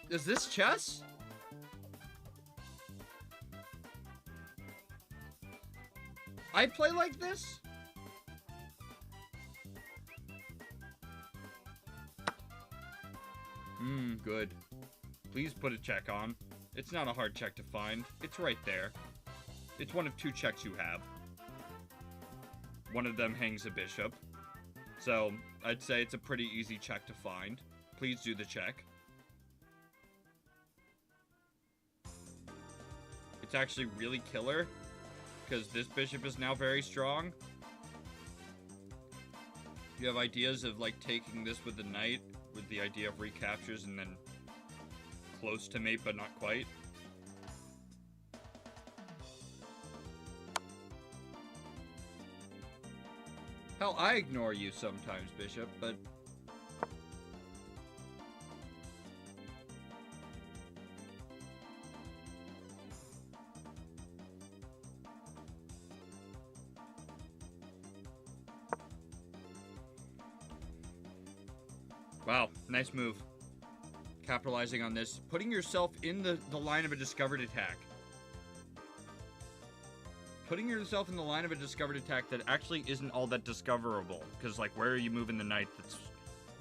Is this chess? I play like this? Good. Please put a check on. It's not a hard check to find. It's right there. It's one of 2 checks you have. One of them hangs a bishop. So, I'd say it's a pretty easy check to find. Please do the check. It's actually really killer, because this bishop is now very strong. You have ideas of, like, taking this with the knight, with the idea of recaptures, and then close to mate, but not quite. Hell, I ignore you sometimes, bishop, but... Wow, nice move. Capitalizing on this. Putting yourself in the line of a discovered attack. Putting yourself in the line of a discovered attack that actually isn't all that discoverable. Because, like, where are you moving the knight that's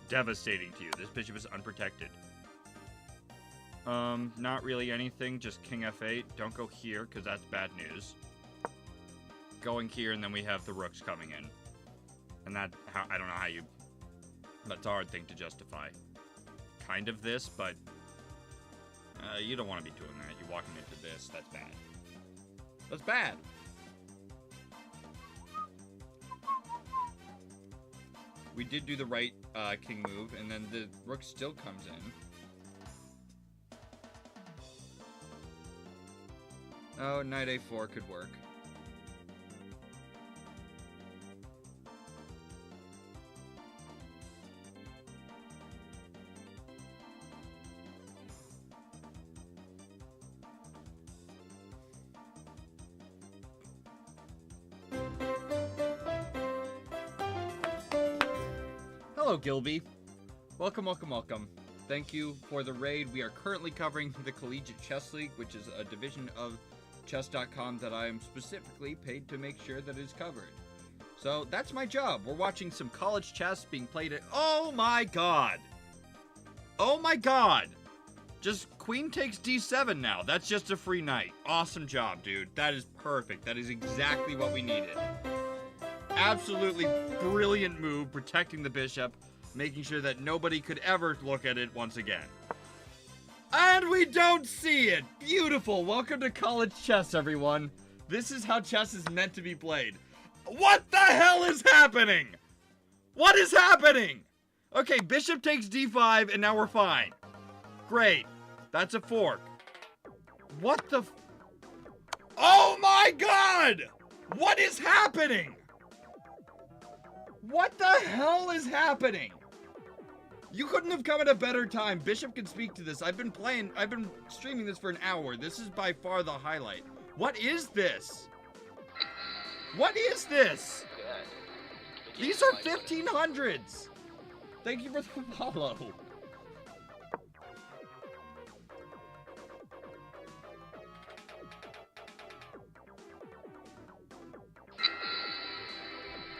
devastating to you? This bishop is unprotected. Not really anything. Just king f8. Don't go here, because that's bad news. Going here, and then we have the rooks coming in. And that, I don't know how you... That's a hard thing to justify. Kind of this, but you don't want to be doing that. You're walking into this. That's bad. That's bad. We did do the right king move, and then the rook still comes in. Oh, knight a4 could work. Hello, Gilby. Welcome, welcome, welcome. Thank you for the raid. We are currently covering the Collegiate Chess League, which is a division of chess.com that I am specifically paid to make sure that is covered. So that's my job. We're watching some college chess being played at... Oh my god! Oh my god! Just queen takes d7 now. That's just a free knight. Awesome job, dude. That is perfect. That is exactly what we needed. Absolutely brilliant move, protecting the bishop, making sure that nobody could ever look at it once again. And we don't see it! Beautiful! Welcome to college chess, everyone. This is how chess is meant to be played. What the hell is happening? What is happening? Okay, bishop takes d5, and now we're fine. Great. That's a fork. What the Oh my god! What is happening? What the hell is happening? You couldn't have come at a better time. Bishop can speak to this. I've been streaming this for an hour. This is by far the highlight. What is this? What is this? These are 1500s. Thank you for the follow.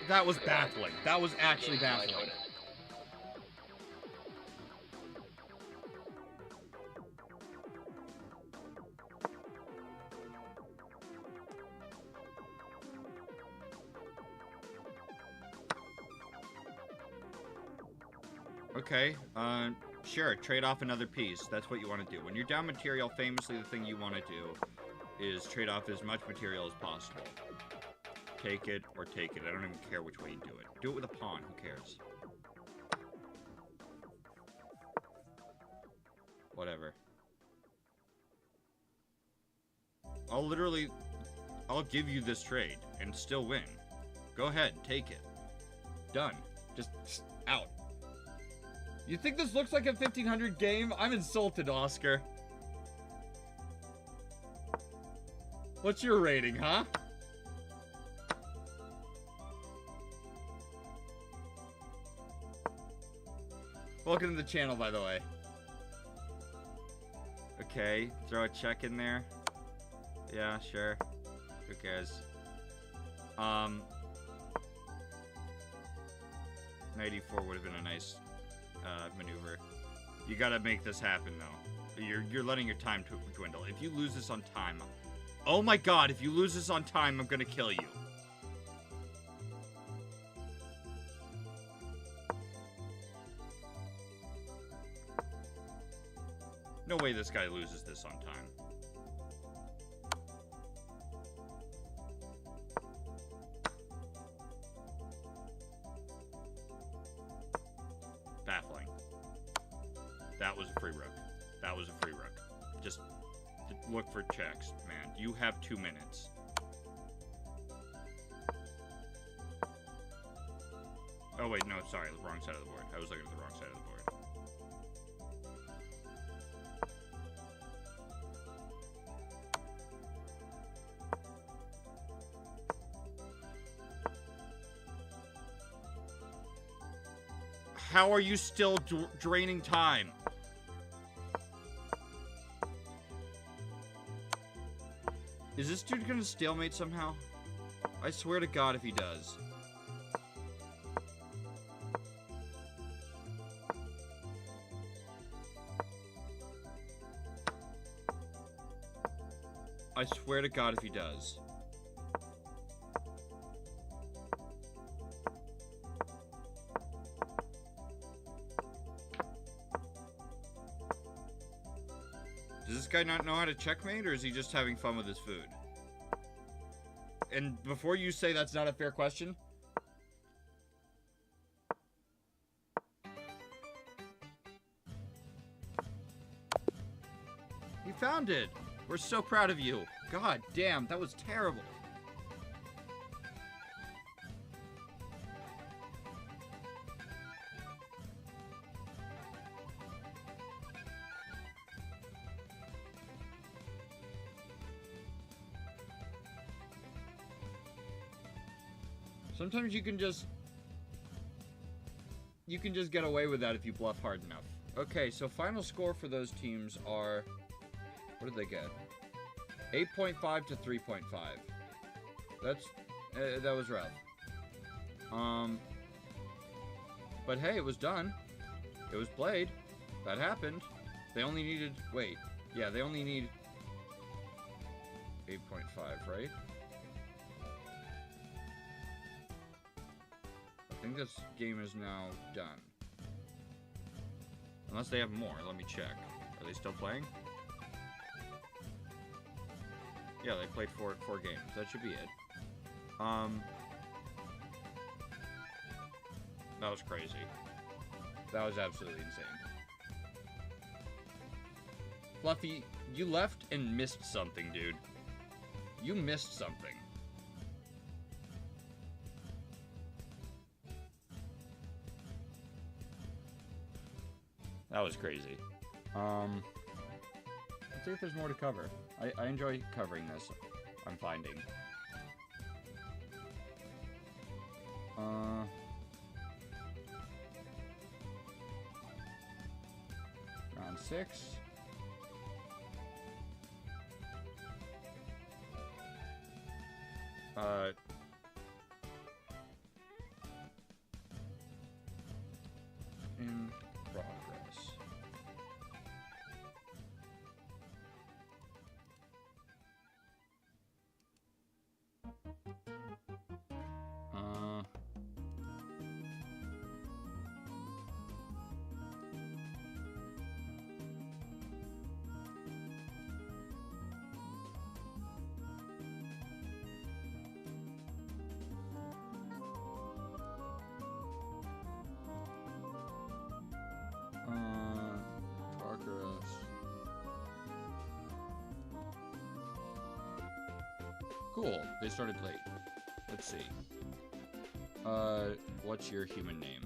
That was baffling. That was actually baffling. Okay, sure, trade off another piece. That's what you want to do. When you're down material, famously the thing you want to do is trade off as much material as possible. Take it or take it. I don't even care which way you do it. Do it with a pawn, who cares? Whatever. I'll give you this trade and still win. Go ahead, take it. Done. Just out. You think this looks like a 1500 game? I'm insulted, Oscar. What's your rating, huh? Welcome to the channel, by the way. Okay, throw a check in there. Yeah, sure. Who cares? Knight e4 would have been a nice maneuver. You gotta make this happen, though. You're letting your time dwindle. If you lose this on time... Oh my god, if you lose this on time, I'm gonna kill you. No way this guy loses this on time. Baffling. That was a free rook. That was a free rook. Just look for checks, man. You have 2 minutes. Oh wait, no, sorry, the wrong side of the board. I was looking at the wrong side of the board. How are you still draining time? Is this dude gonna stalemate somehow? I swear to God if he does. I swear to God if he does. Does this guy not know how to checkmate, or is he just having fun with his food? And before you say that's not a fair question... He found it! We're so proud of you. God damn, that was terrible. Sometimes you can just get away with that if you bluff hard enough. Okay, so final score for those teams are... What did they get? 8.5 to 3.5. That's... that was rough. But hey, it was done. It was played. That happened. They only needed... Wait. Yeah, they only need... 8.5, right? I think this game is now done. Unless they have more. Let me check. Are they still playing? Yeah, they played four games. That should be it. That was crazy. That was absolutely insane. Fluffy, you left and missed something, dude. You missed something. That was crazy. Let's see if there's more to cover. I enjoy covering this, I'm finding. Round 6. Cool. They started late. Let's see. What's your human name?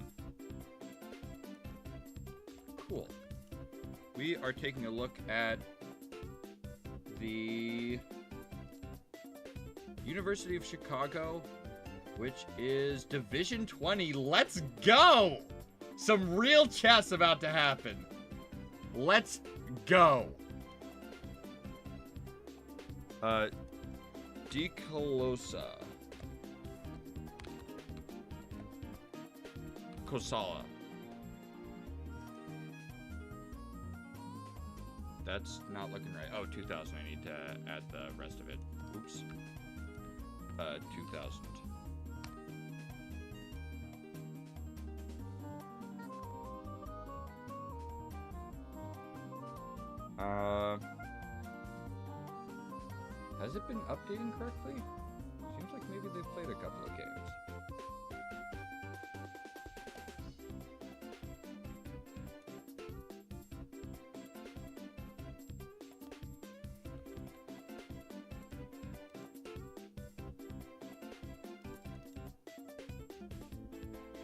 Cool. We are taking a look at the University of Chicago, which is Division 20. Let's go! Some real chess about to happen. Let's go. DeColosa. Kosala. That's not looking right. Oh, 2,000. I need to add the rest of it. Oops. 2,000. Has it been updating correctly? Seems like maybe they've played a couple of games.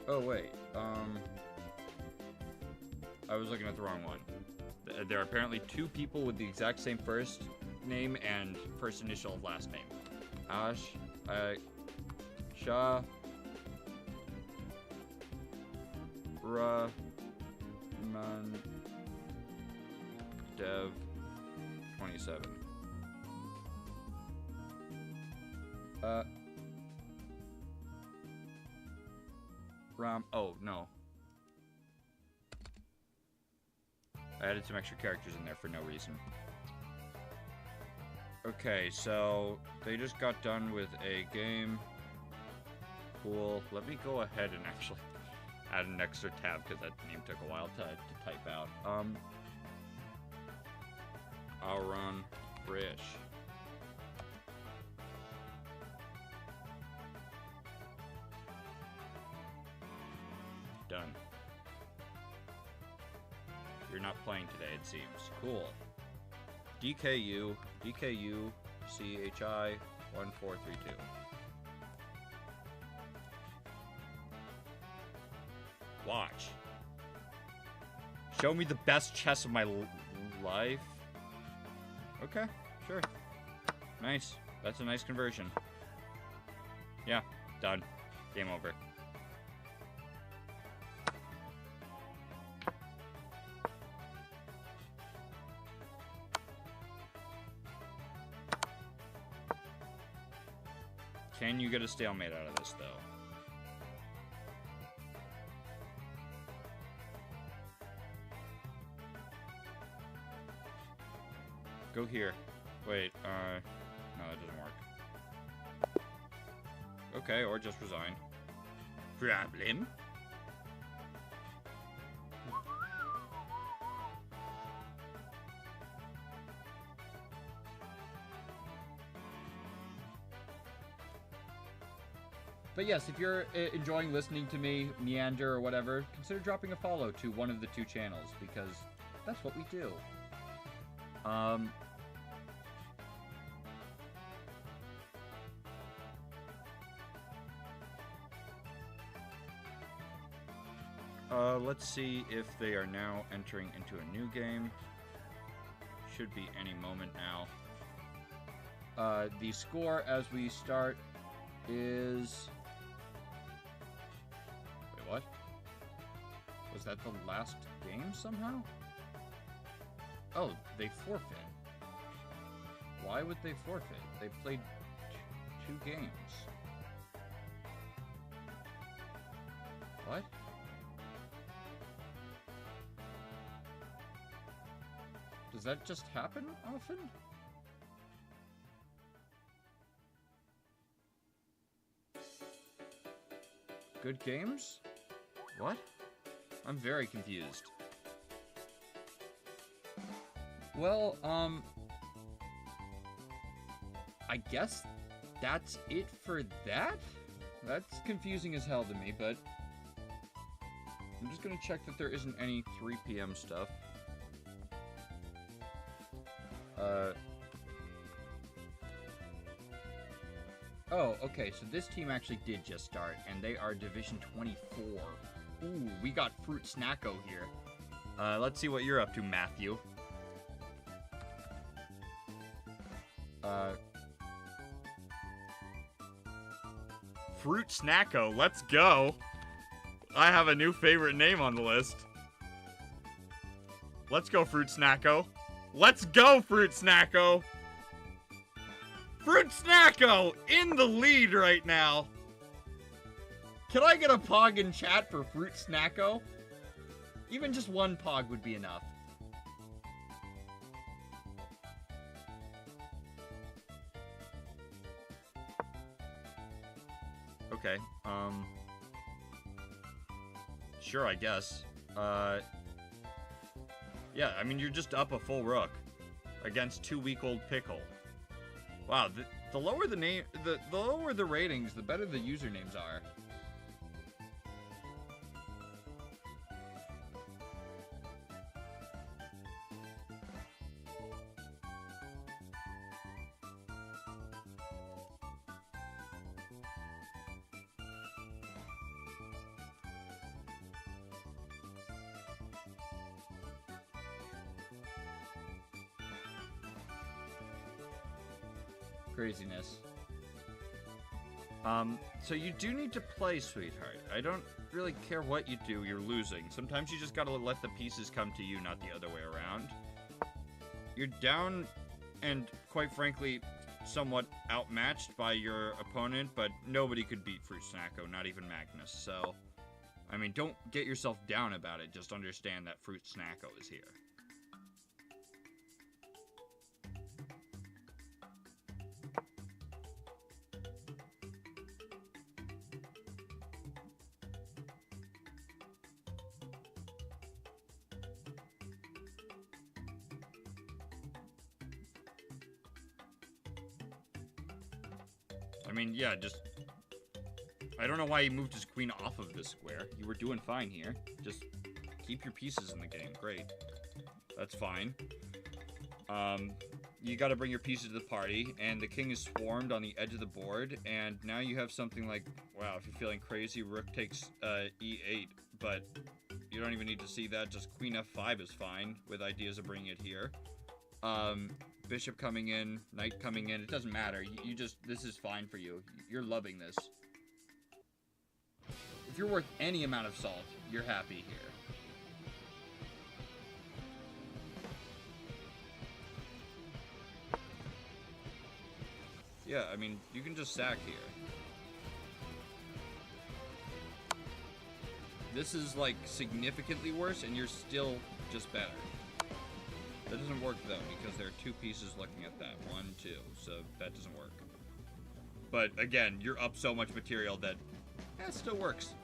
Oh, wait. I was looking at the wrong one. There are apparently two people with the exact same first name and first initial of last name. Shah, Rahman, Dev, 27. Ram, oh, no. I added some extra characters in there for no reason. Okay, so they just got done with a game. Cool. Let me go ahead and actually add an extra tab because that name took a while to type out. I'll run Frisch. Done. You're not playing today, it seems. Cool. DKU, CHI 1432. Watch. Show me the best chess of my life. Okay, sure. Nice. That's a nice conversion. Yeah, done. Game over. Can you get a stalemate out of this, though? Go here. Wait, no, that doesn't work. Okay, or just resign. Problem? But yes, if you're enjoying listening to me meander or whatever, consider dropping a follow to one of the two channels, because that's what we do. Let's see if they are now entering into a new game. Should be any moment now. The score as we start is... Wait, what? Was that the last game somehow? Oh, they forfeit. Why would they forfeit? They played two games. What? Does that just happen often? Good games? What? I'm very confused. Well, I guess that's it for that? That's confusing as hell to me, but I'm just gonna check that there isn't any 3 PM stuff. Oh, okay, so this team actually did just start, and they are Division 24. Ooh, we got Fruit Snacko here. Let's see what you're up to, Matthew. Fruit Snacko, let's go. I have a new favorite name on the list. Let's go, Fruit Snacko. Let's go, Fruit Snacko. Fruit Snacko in the lead right now. Can I get a pog in chat for Fruit Snacko? Even just one pog would be enough. Okay, sure, I guess. Yeah, I mean, you're just up a full rook against 2-week-old Pickle. Wow, the lower the name, the lower the ratings, the better the usernames are. Craziness. So you do need to play, sweetheart. I don't really care what you do, you're losing. Sometimes you just gotta let the pieces come to you, not the other way around. You're down, and quite frankly, somewhat outmatched by your opponent, but nobody could beat Fruit Snacko, not even Magnus, so... I mean, don't get yourself down about it, just understand that Fruit Snacko is here. I mean, yeah, just... I don't know why he moved his queen off of this square. You were doing fine here. Just keep your pieces in the game. Great. That's fine. You gotta bring your pieces to the party, and the king is swarmed on the edge of the board, and now you have something like, wow, if you're feeling crazy, rook takes e8, but you don't even need to see that. Just queen f5 is fine, with ideas of bringing it here. Bishop coming in, knight coming in, it doesn't matter. You just, this is fine for you. You're loving this. If you're worth any amount of salt, you're happy here. Yeah, I mean, you can just sack here. This is, like, significantly worse, and you're still just better. That doesn't work, though, because there are two pieces looking at that. 1, 2, so that doesn't work. But, again, you're up so much material that it still works.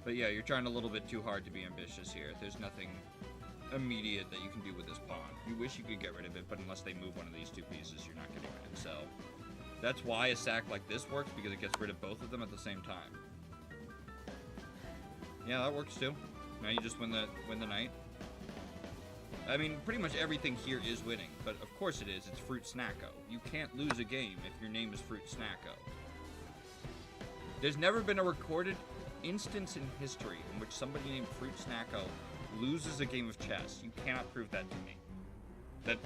But yeah, you're trying a little bit too hard to be ambitious here. There's nothing immediate that you can do with this pawn. You wish you could get rid of it, but unless they move one of these two pieces, you're not getting rid of it. So, that's why a sack like this works, because it gets rid of both of them at the same time. Yeah, that works too. Now you just win the knight. I mean, pretty much everything here is winning, but of course it is. It's Fruit Snacko. You can't lose a game if your name is Fruit Snacko. There's never been a recorded instance in history in which somebody named Fruit Snacko loses a game of chess. You cannot prove that to me.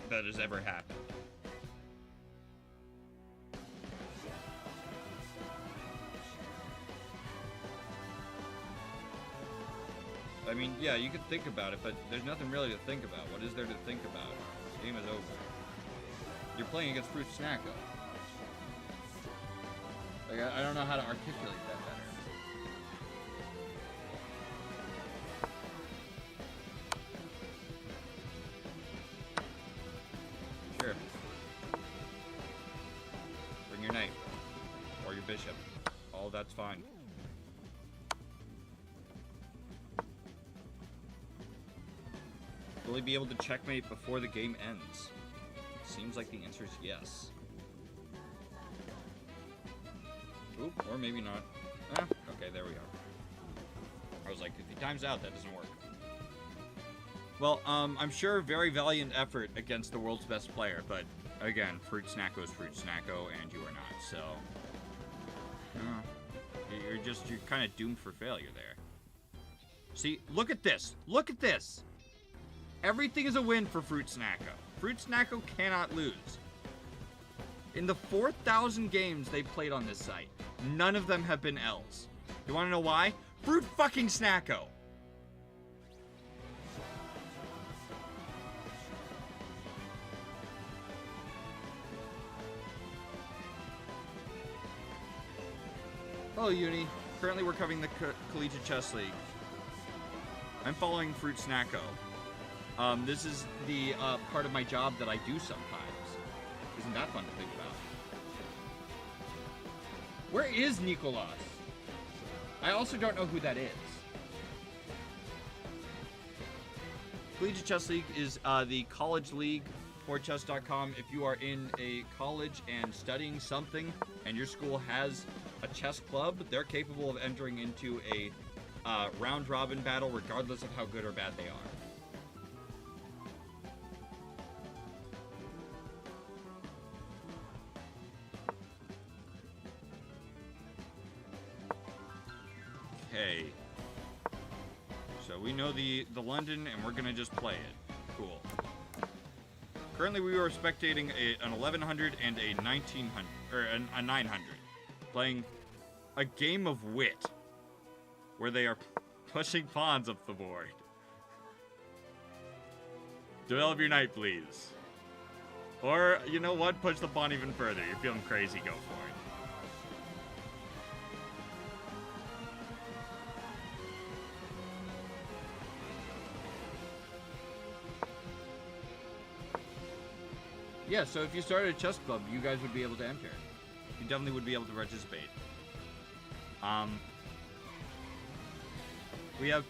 That has ever happened. I mean, yeah, you could think about it, but there's nothing really to think about. What is there to think about? The game is over. You're playing against Fruit Snacko. Like, I don't know how to articulate that better. Sure. Bring your knight. Or your bishop. All that's fine. Will he be able to checkmate before the game ends? Seems like the answer is yes. Oop, or maybe not. Okay, there we go. I was like, if he times out, that doesn't work. Well, I'm sure very valiant effort against the world's best player, but Again, Fruit Snacko is Fruit Snacko, and you are not, so... You're kind of doomed for failure there. See, look at this. Look at this. Everything is a win for Fruit Snacko. Fruit Snacko cannot lose. In the 4,000 games they played on this site, none of them have been L's. You want to know why? Fruit fucking Snacko. Hello, Uni. Currently, we're covering the Collegiate Chess League. I'm following Fruit Snacko. This is the part of my job that I do sometimes. Isn't that fun to think about? Where is Nicolas? I also don't know who that is. Collegiate Chess League is the college league for chess.com. If you are in a college and studying something and your school has a chess club, they're capable of entering into a round-robin battle regardless of how good or bad they are. Okay. So we know the London, and we're gonna just play it. Cool. Currently, we are spectating an 1100 and a 1900, or a 900, playing a game of wit, where they are pushing pawns up the board. Develop your knight, please. Or, you know what? Push the pawn even further. You're feeling crazy, go for it. Yeah, so if you started a chess club, you guys would be able to enter. You definitely would be able to participate. We have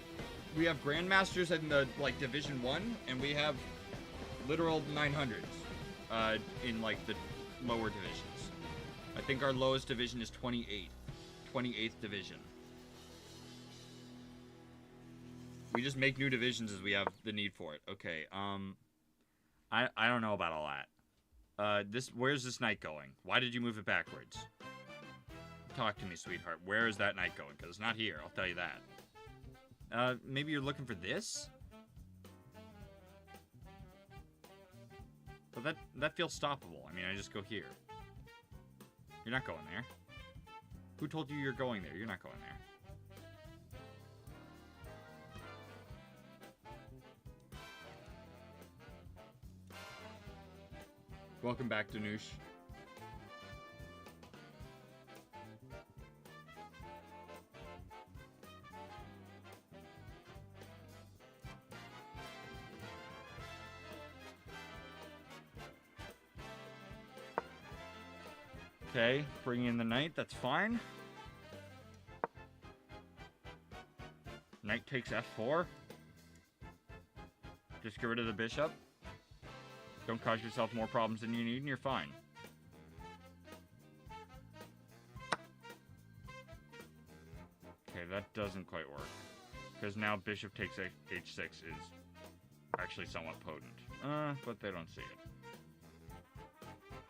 grandmasters in the Division 1, and we have literal 900s in the lower divisions. I think our lowest division is 28th division. We just make new divisions as we have the need for it. Okay, I don't know about all that. Where's this knight going? Why did you move it backwards? Talk to me, sweetheart. Where is that knight going? Because it's not here, I'll tell you that. Maybe you're looking for this? But that feels stoppable. I mean, I just go here. You're not going there. Who told you you're going there? You're not going there. Welcome back, Danush. Okay, bring in the knight, that's fine. Knight takes f4. Just get rid of the bishop. Don't cause yourself more problems than you need, and you're fine. Okay, that doesn't quite work. Because now bishop takes h6 is actually somewhat potent. But they don't see it.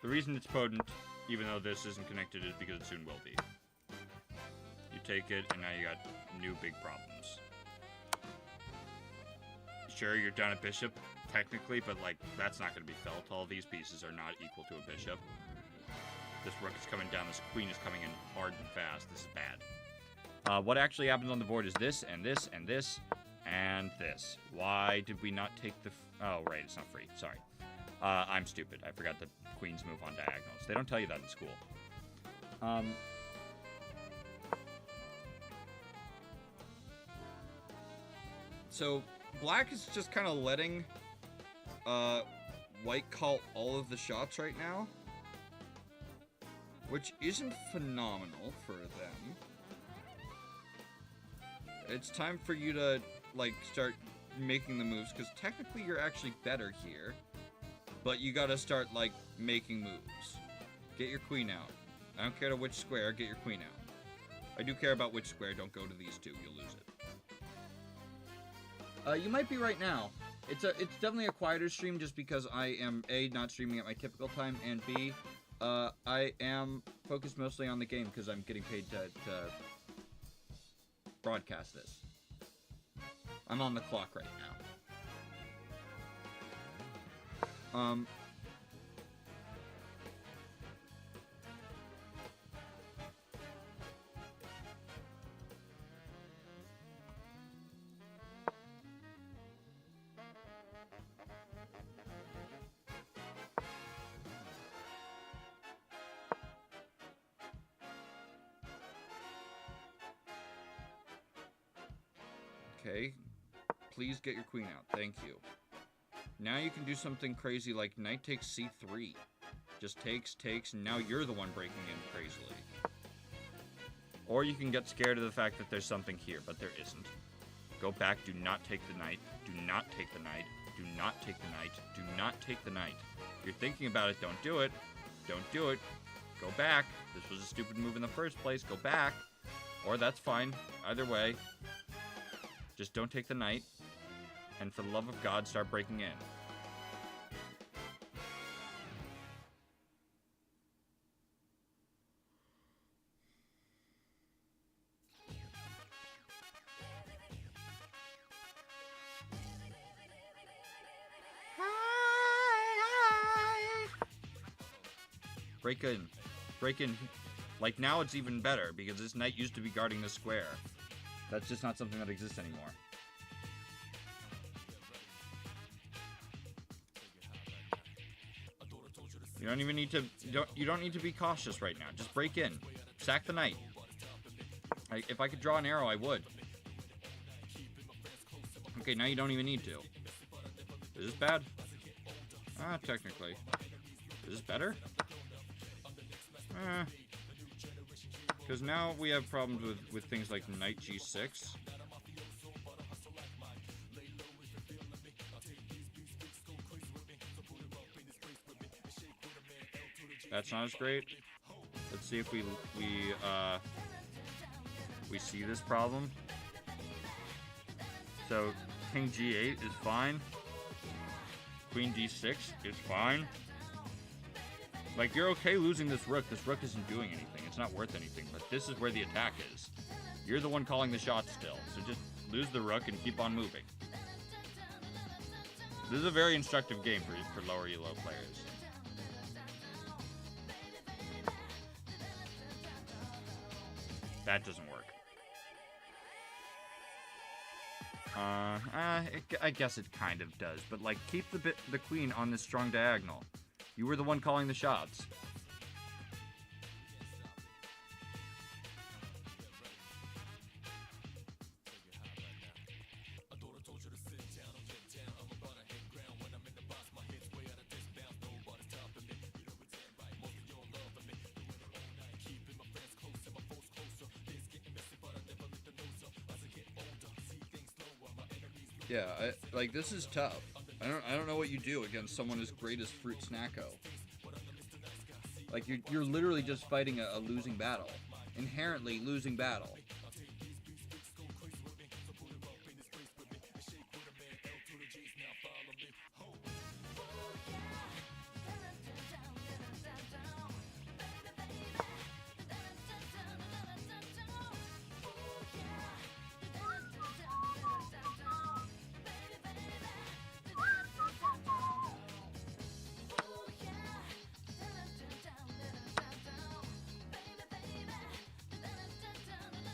The reason it's potent, even though this isn't connected, is because it soon will be. You take it, and now you got new big problems. Sure, you're down a bishop, technically, but, that's not going to be felt. All these pieces are not equal to a bishop. This rook is coming down, this queen is coming in hard and fast. This is bad. What actually happens on the board is this, and this, and this, and this. Why did we not take the... oh, right, it's not free. Sorry. I'm stupid. I forgot that queens move on diagonals. They don't tell you that in school. So, black is just kind of letting white call all of the shots right now, which isn't phenomenal for them. It's time for you to, start making the moves, because technically you're actually better here. But you gotta start, making moves. Get your queen out. I don't care to which square, get your queen out. I do care about which square, don't go to these two, you'll lose it. You might be right now. it's definitely a quieter stream just because I am A, not streaming at my typical time, and B, I am focused mostly on the game because I'm getting paid to broadcast this. I'm on the clock right now. Okay, please get your queen out. Thank you. Now you can do something crazy like knight takes c3. Just takes, and now you're the one breaking in crazily. Or you can get scared of the fact that there's something here, but there isn't. Go back, do not take the knight. Do not take the knight. Do not take the knight. Do not take the knight. If you're thinking about it, don't do it. Don't do it. Go back. This was a stupid move in the first place. Go back. Or that's fine. Either way. Just don't take the knight, and for the love of God, start breaking in. Break in. Break in. Like, now it's even better, because this knight used to be guarding the square. That's just not something that exists anymore. You don't even need to. You don't need to be cautious right now. Just break in. Sack the knight. If I could draw an arrow, I would. Okay, now you don't even need to. Is this bad? Ah, technically. Is this better? Because now we have problems with things like knight g6. That's not as great. Let's see if we see this problem. So king g8 is fine. Queen d6 is fine. Like, you're okay losing this rook. This rook isn't doing anything. It's not worth anything, but this is where the attack is. You're the one calling the shots still, so just lose the rook and keep on moving. This is a very instructive game for lower elo players. That doesn't work. I guess it kind of does, but like, keep the queen on this strong diagonal. You were the one calling the shots. Yeah, like, this is tough. I don't know what you do against someone as great as Fruit Snacko. Like, you're literally just fighting a losing battle. Inherently losing battle.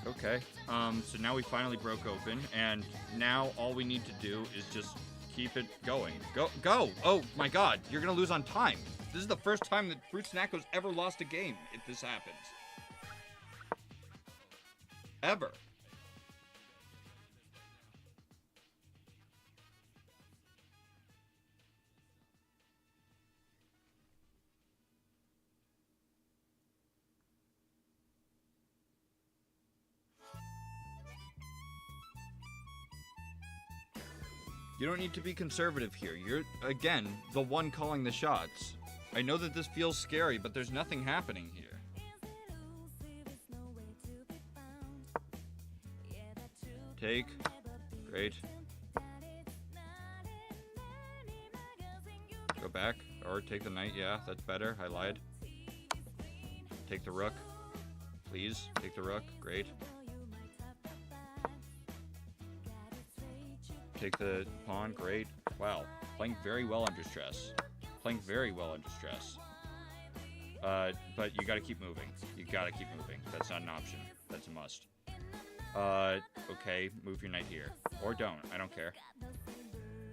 Okay, so now we finally broke open, and now all we need to do is just keep it going. Go! Oh my god, you're gonna lose on time. This is the first time that Fruit Snacko's ever lost a game if this happens. Ever. You don't need to be conservative here. You're, again, the one calling the shots. I know that this feels scary, but there's nothing happening here. Take. Great. Go back. Or take the knight. Yeah, that's better. I lied. Take the rook. Please, take the rook. Great. Take the pawn. Great. Wow. Playing very well under stress. Playing very well under stress. But you gotta keep moving. You gotta keep moving. That's not an option. That's a must. Okay. Move your knight here. Or don't. I don't care.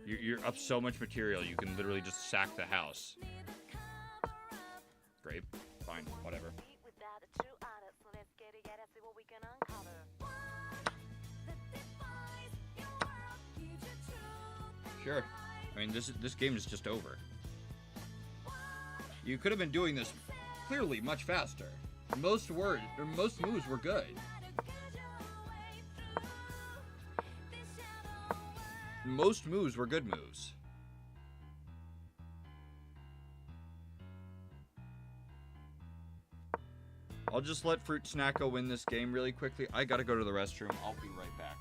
You're up so much material, you can literally just sack the house. Great. Fine. Whatever. Sure. I mean, this game is just over. You could have been doing this clearly much faster. Most moves were good. Most moves were good moves. I'll just let Fruit Snacko win this game really quickly. I gotta go to the restroom. I'll be right back.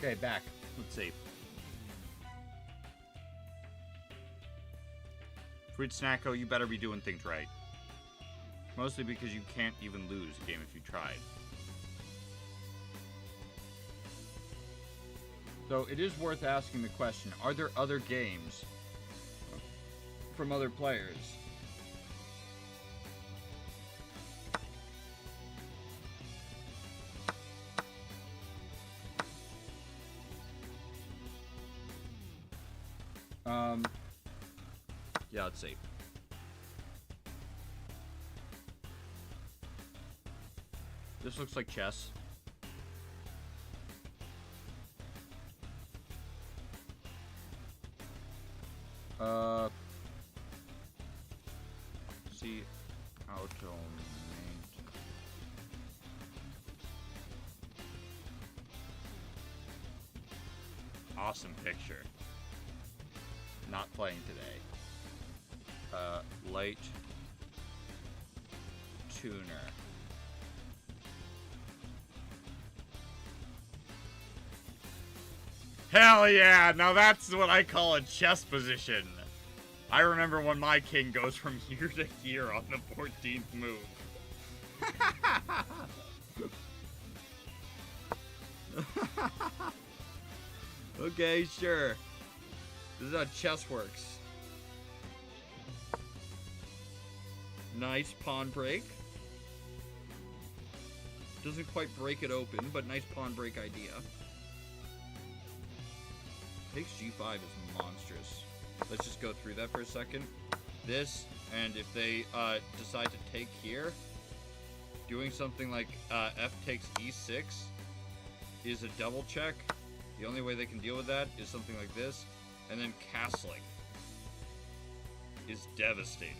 Okay, back. Let's see. Fruit Snacko, you better be doing things right. Mostly because you can't even lose a game if you tried. So it is worth asking the question, are there other games from other players? Yeah, let's see. This looks like chess. See how to maintain. Awesome picture. Not playing today. Light tuner. Hell yeah! Now that's what I call a chess position. I remember when my king goes from here to here on the 14th move. Okay, sure. This is how chess works. Nice pawn break. Doesn't quite break it open, but nice pawn break idea. Takes G5 is monstrous. Let's just go through that for a second. This, and if they decide to take here, doing something like F takes E6 is a double check. The only way they can deal with that is something like this, and then castling is devastating.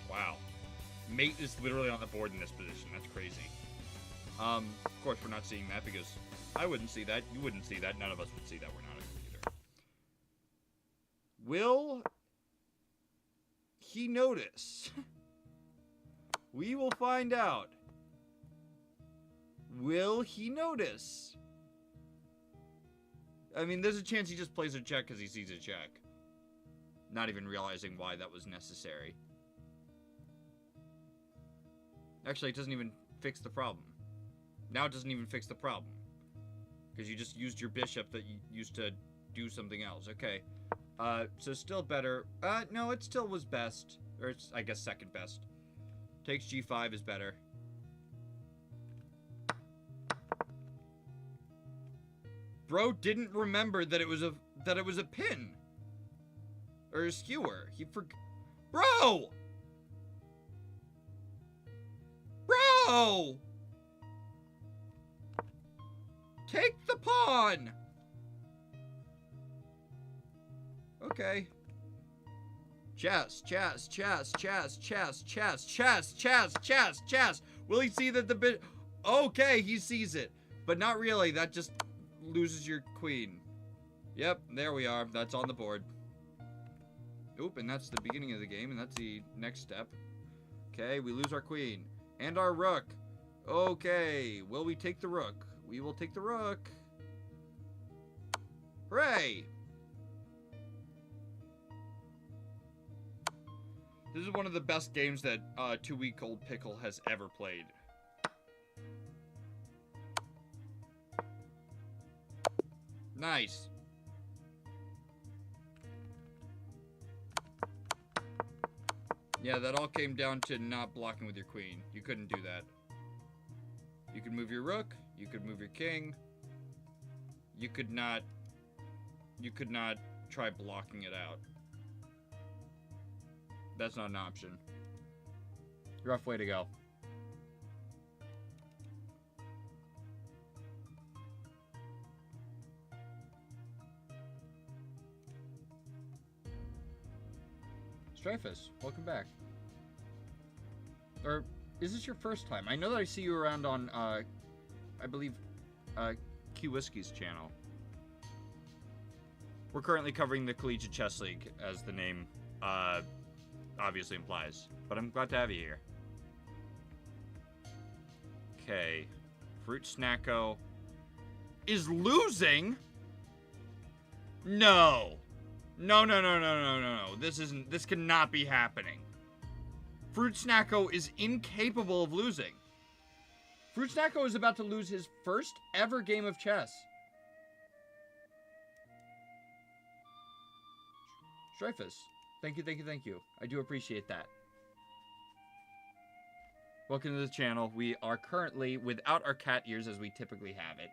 Wow. Mate is literally on the board in this position. That's crazy. Of course, we're not seeing that because I wouldn't see that. You wouldn't see that. None of us would see that. We're not a computer. Will he notice? We will find out. Will he notice? I mean, there's a chance he just plays a check because he sees a check. Not even realizing why that was necessary. Actually, it doesn't even fix the problem. Now it doesn't even fix the problem. Because you just used your bishop that you used to do something else. Okay. So still better. No, it still was best. Or it's, I guess, second best. Takes G5 is better. Bro didn't remember that it was a pin. Or a skewer. He forgot. Bro! Bro! Take the pawn! Okay. Chess, chess, chess, chess, chess, chess, chess, chess, chess, chess. Will he see that the bit? Okay, he sees it. But not really, that just loses your queen. Yep, there we are. That's on the board. Oop, and that's the beginning of the game, and that's the next step. Okay, we lose our queen. And our rook. Okay, will we take the rook? We will take the rook. Hooray! This is one of the best games that 2-week-old Pickle has ever played. Nice. Yeah, that all came down to not blocking with your queen. You couldn't do that. You could move your rook. You could move your king. You could not try blocking it out. That's not an option. Rough way to go. Strifus, welcome back. Or, is this your first time? I know that I see you around on, I believe, Key Whiskey's channel. We're currently covering the Collegiate Chess League, as the name, obviously implies. But I'm glad to have you here. Okay. Fruit Snacko. is losing? No. No, no, no, no, no, no, no. This cannot be happening. Fruit Snacko is incapable of losing. Fruit Snacko is about to lose his first ever game of chess. Strifus, thank you, thank you, thank you. I do appreciate that. Welcome to the channel. We are currently without our cat ears as we typically have it.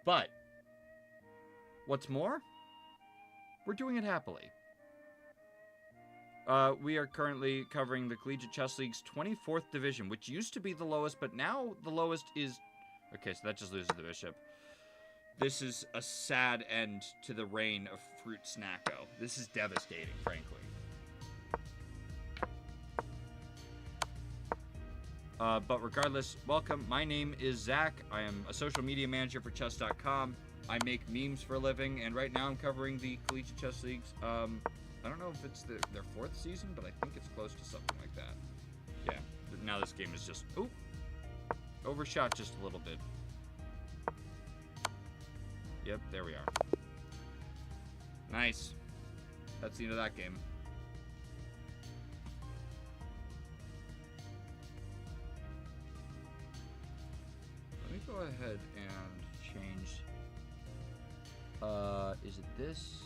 But, what's more, we're doing it happily. We are currently covering the Collegiate Chess League's 24th division, which used to be the lowest, but now the lowest is... Okay, so that just loses the bishop. This is a sad end to the reign of Fruit Snacko. This is devastating, frankly. But regardless, welcome. My name is Zach. I am a social media manager for Chess.com. I make memes for a living, and right now I'm covering the Collegiate Chess Leagues. I don't know if it's their 4th season, but I think it's close to something like that. Yeah, now this game is just... Ooh! Overshot just a little bit. Yep, there we are. Nice. That's the end of that game. Let me go ahead and change... is it this?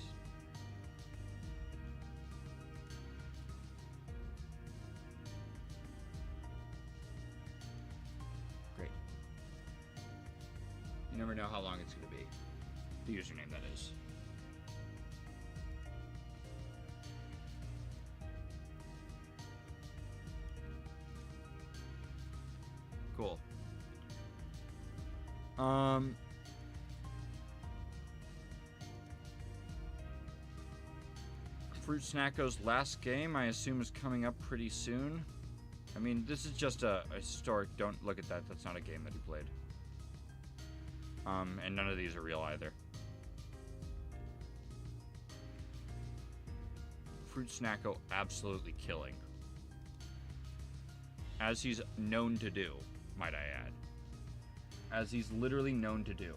Great. You never know how long it's going to be. The username, that is. Cool. Fruit Snacko's last game, I assume, is coming up pretty soon. I mean, this is just a historic... Don't look at that. That's not a game that he played. And none of these are real either. Fruit Snacko absolutely killing. As he's known to do, might I add. As he's literally known to do.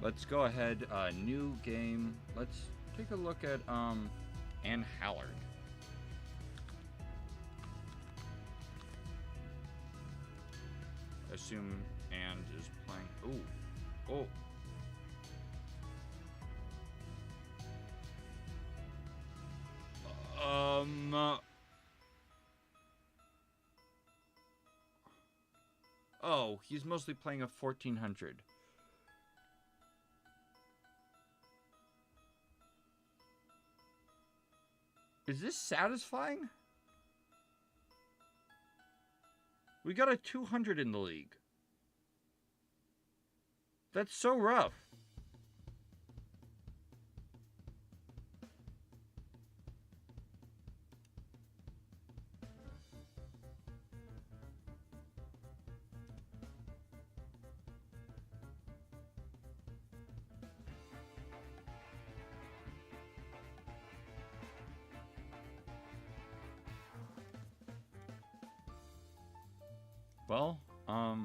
Let's go ahead, new game. Let's take a look at, Anne Hallard. Assume Anne is playing, ooh, oh. Oh, he's mostly playing a 1400. Is this satisfying? We got a 200 in the league. That's so rough. Well, I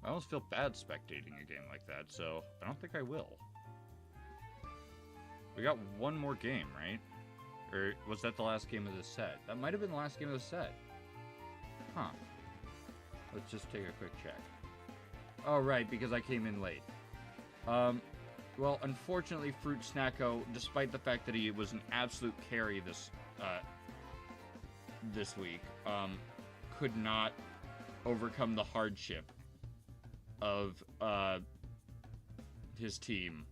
almost feel bad spectating a game like that, so I don't think I will. We got one more game, right? Or was that the last game of the set? That might have been the last game of the set. Huh. Let's just take a quick check. Oh, right, because I came in late. Well, unfortunately, Fruit Snacko, despite the fact that he was an absolute carry this week, could not overcome the hardship of his team.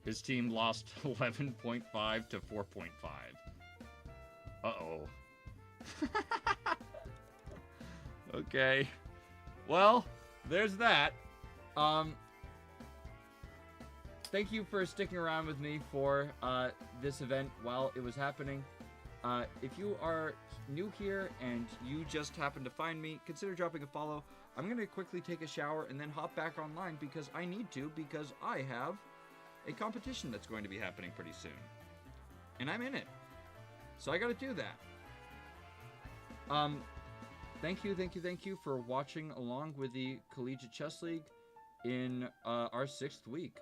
His team lost 11.5 to 4.5. Uh-oh. Okay. Well, there's that. thank you for sticking around with me for this event while it was happening. If you are new here and you just happen to find me, consider dropping a follow. I'm going to quickly take a shower and then hop back online because I need to, because I have a competition that's going to be happening pretty soon. And I'm in it. So I got to do that. Thank you for watching along with the Collegiate Chess League in our 6th week.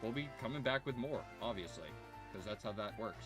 We'll be coming back with more, obviously, because that's how that works.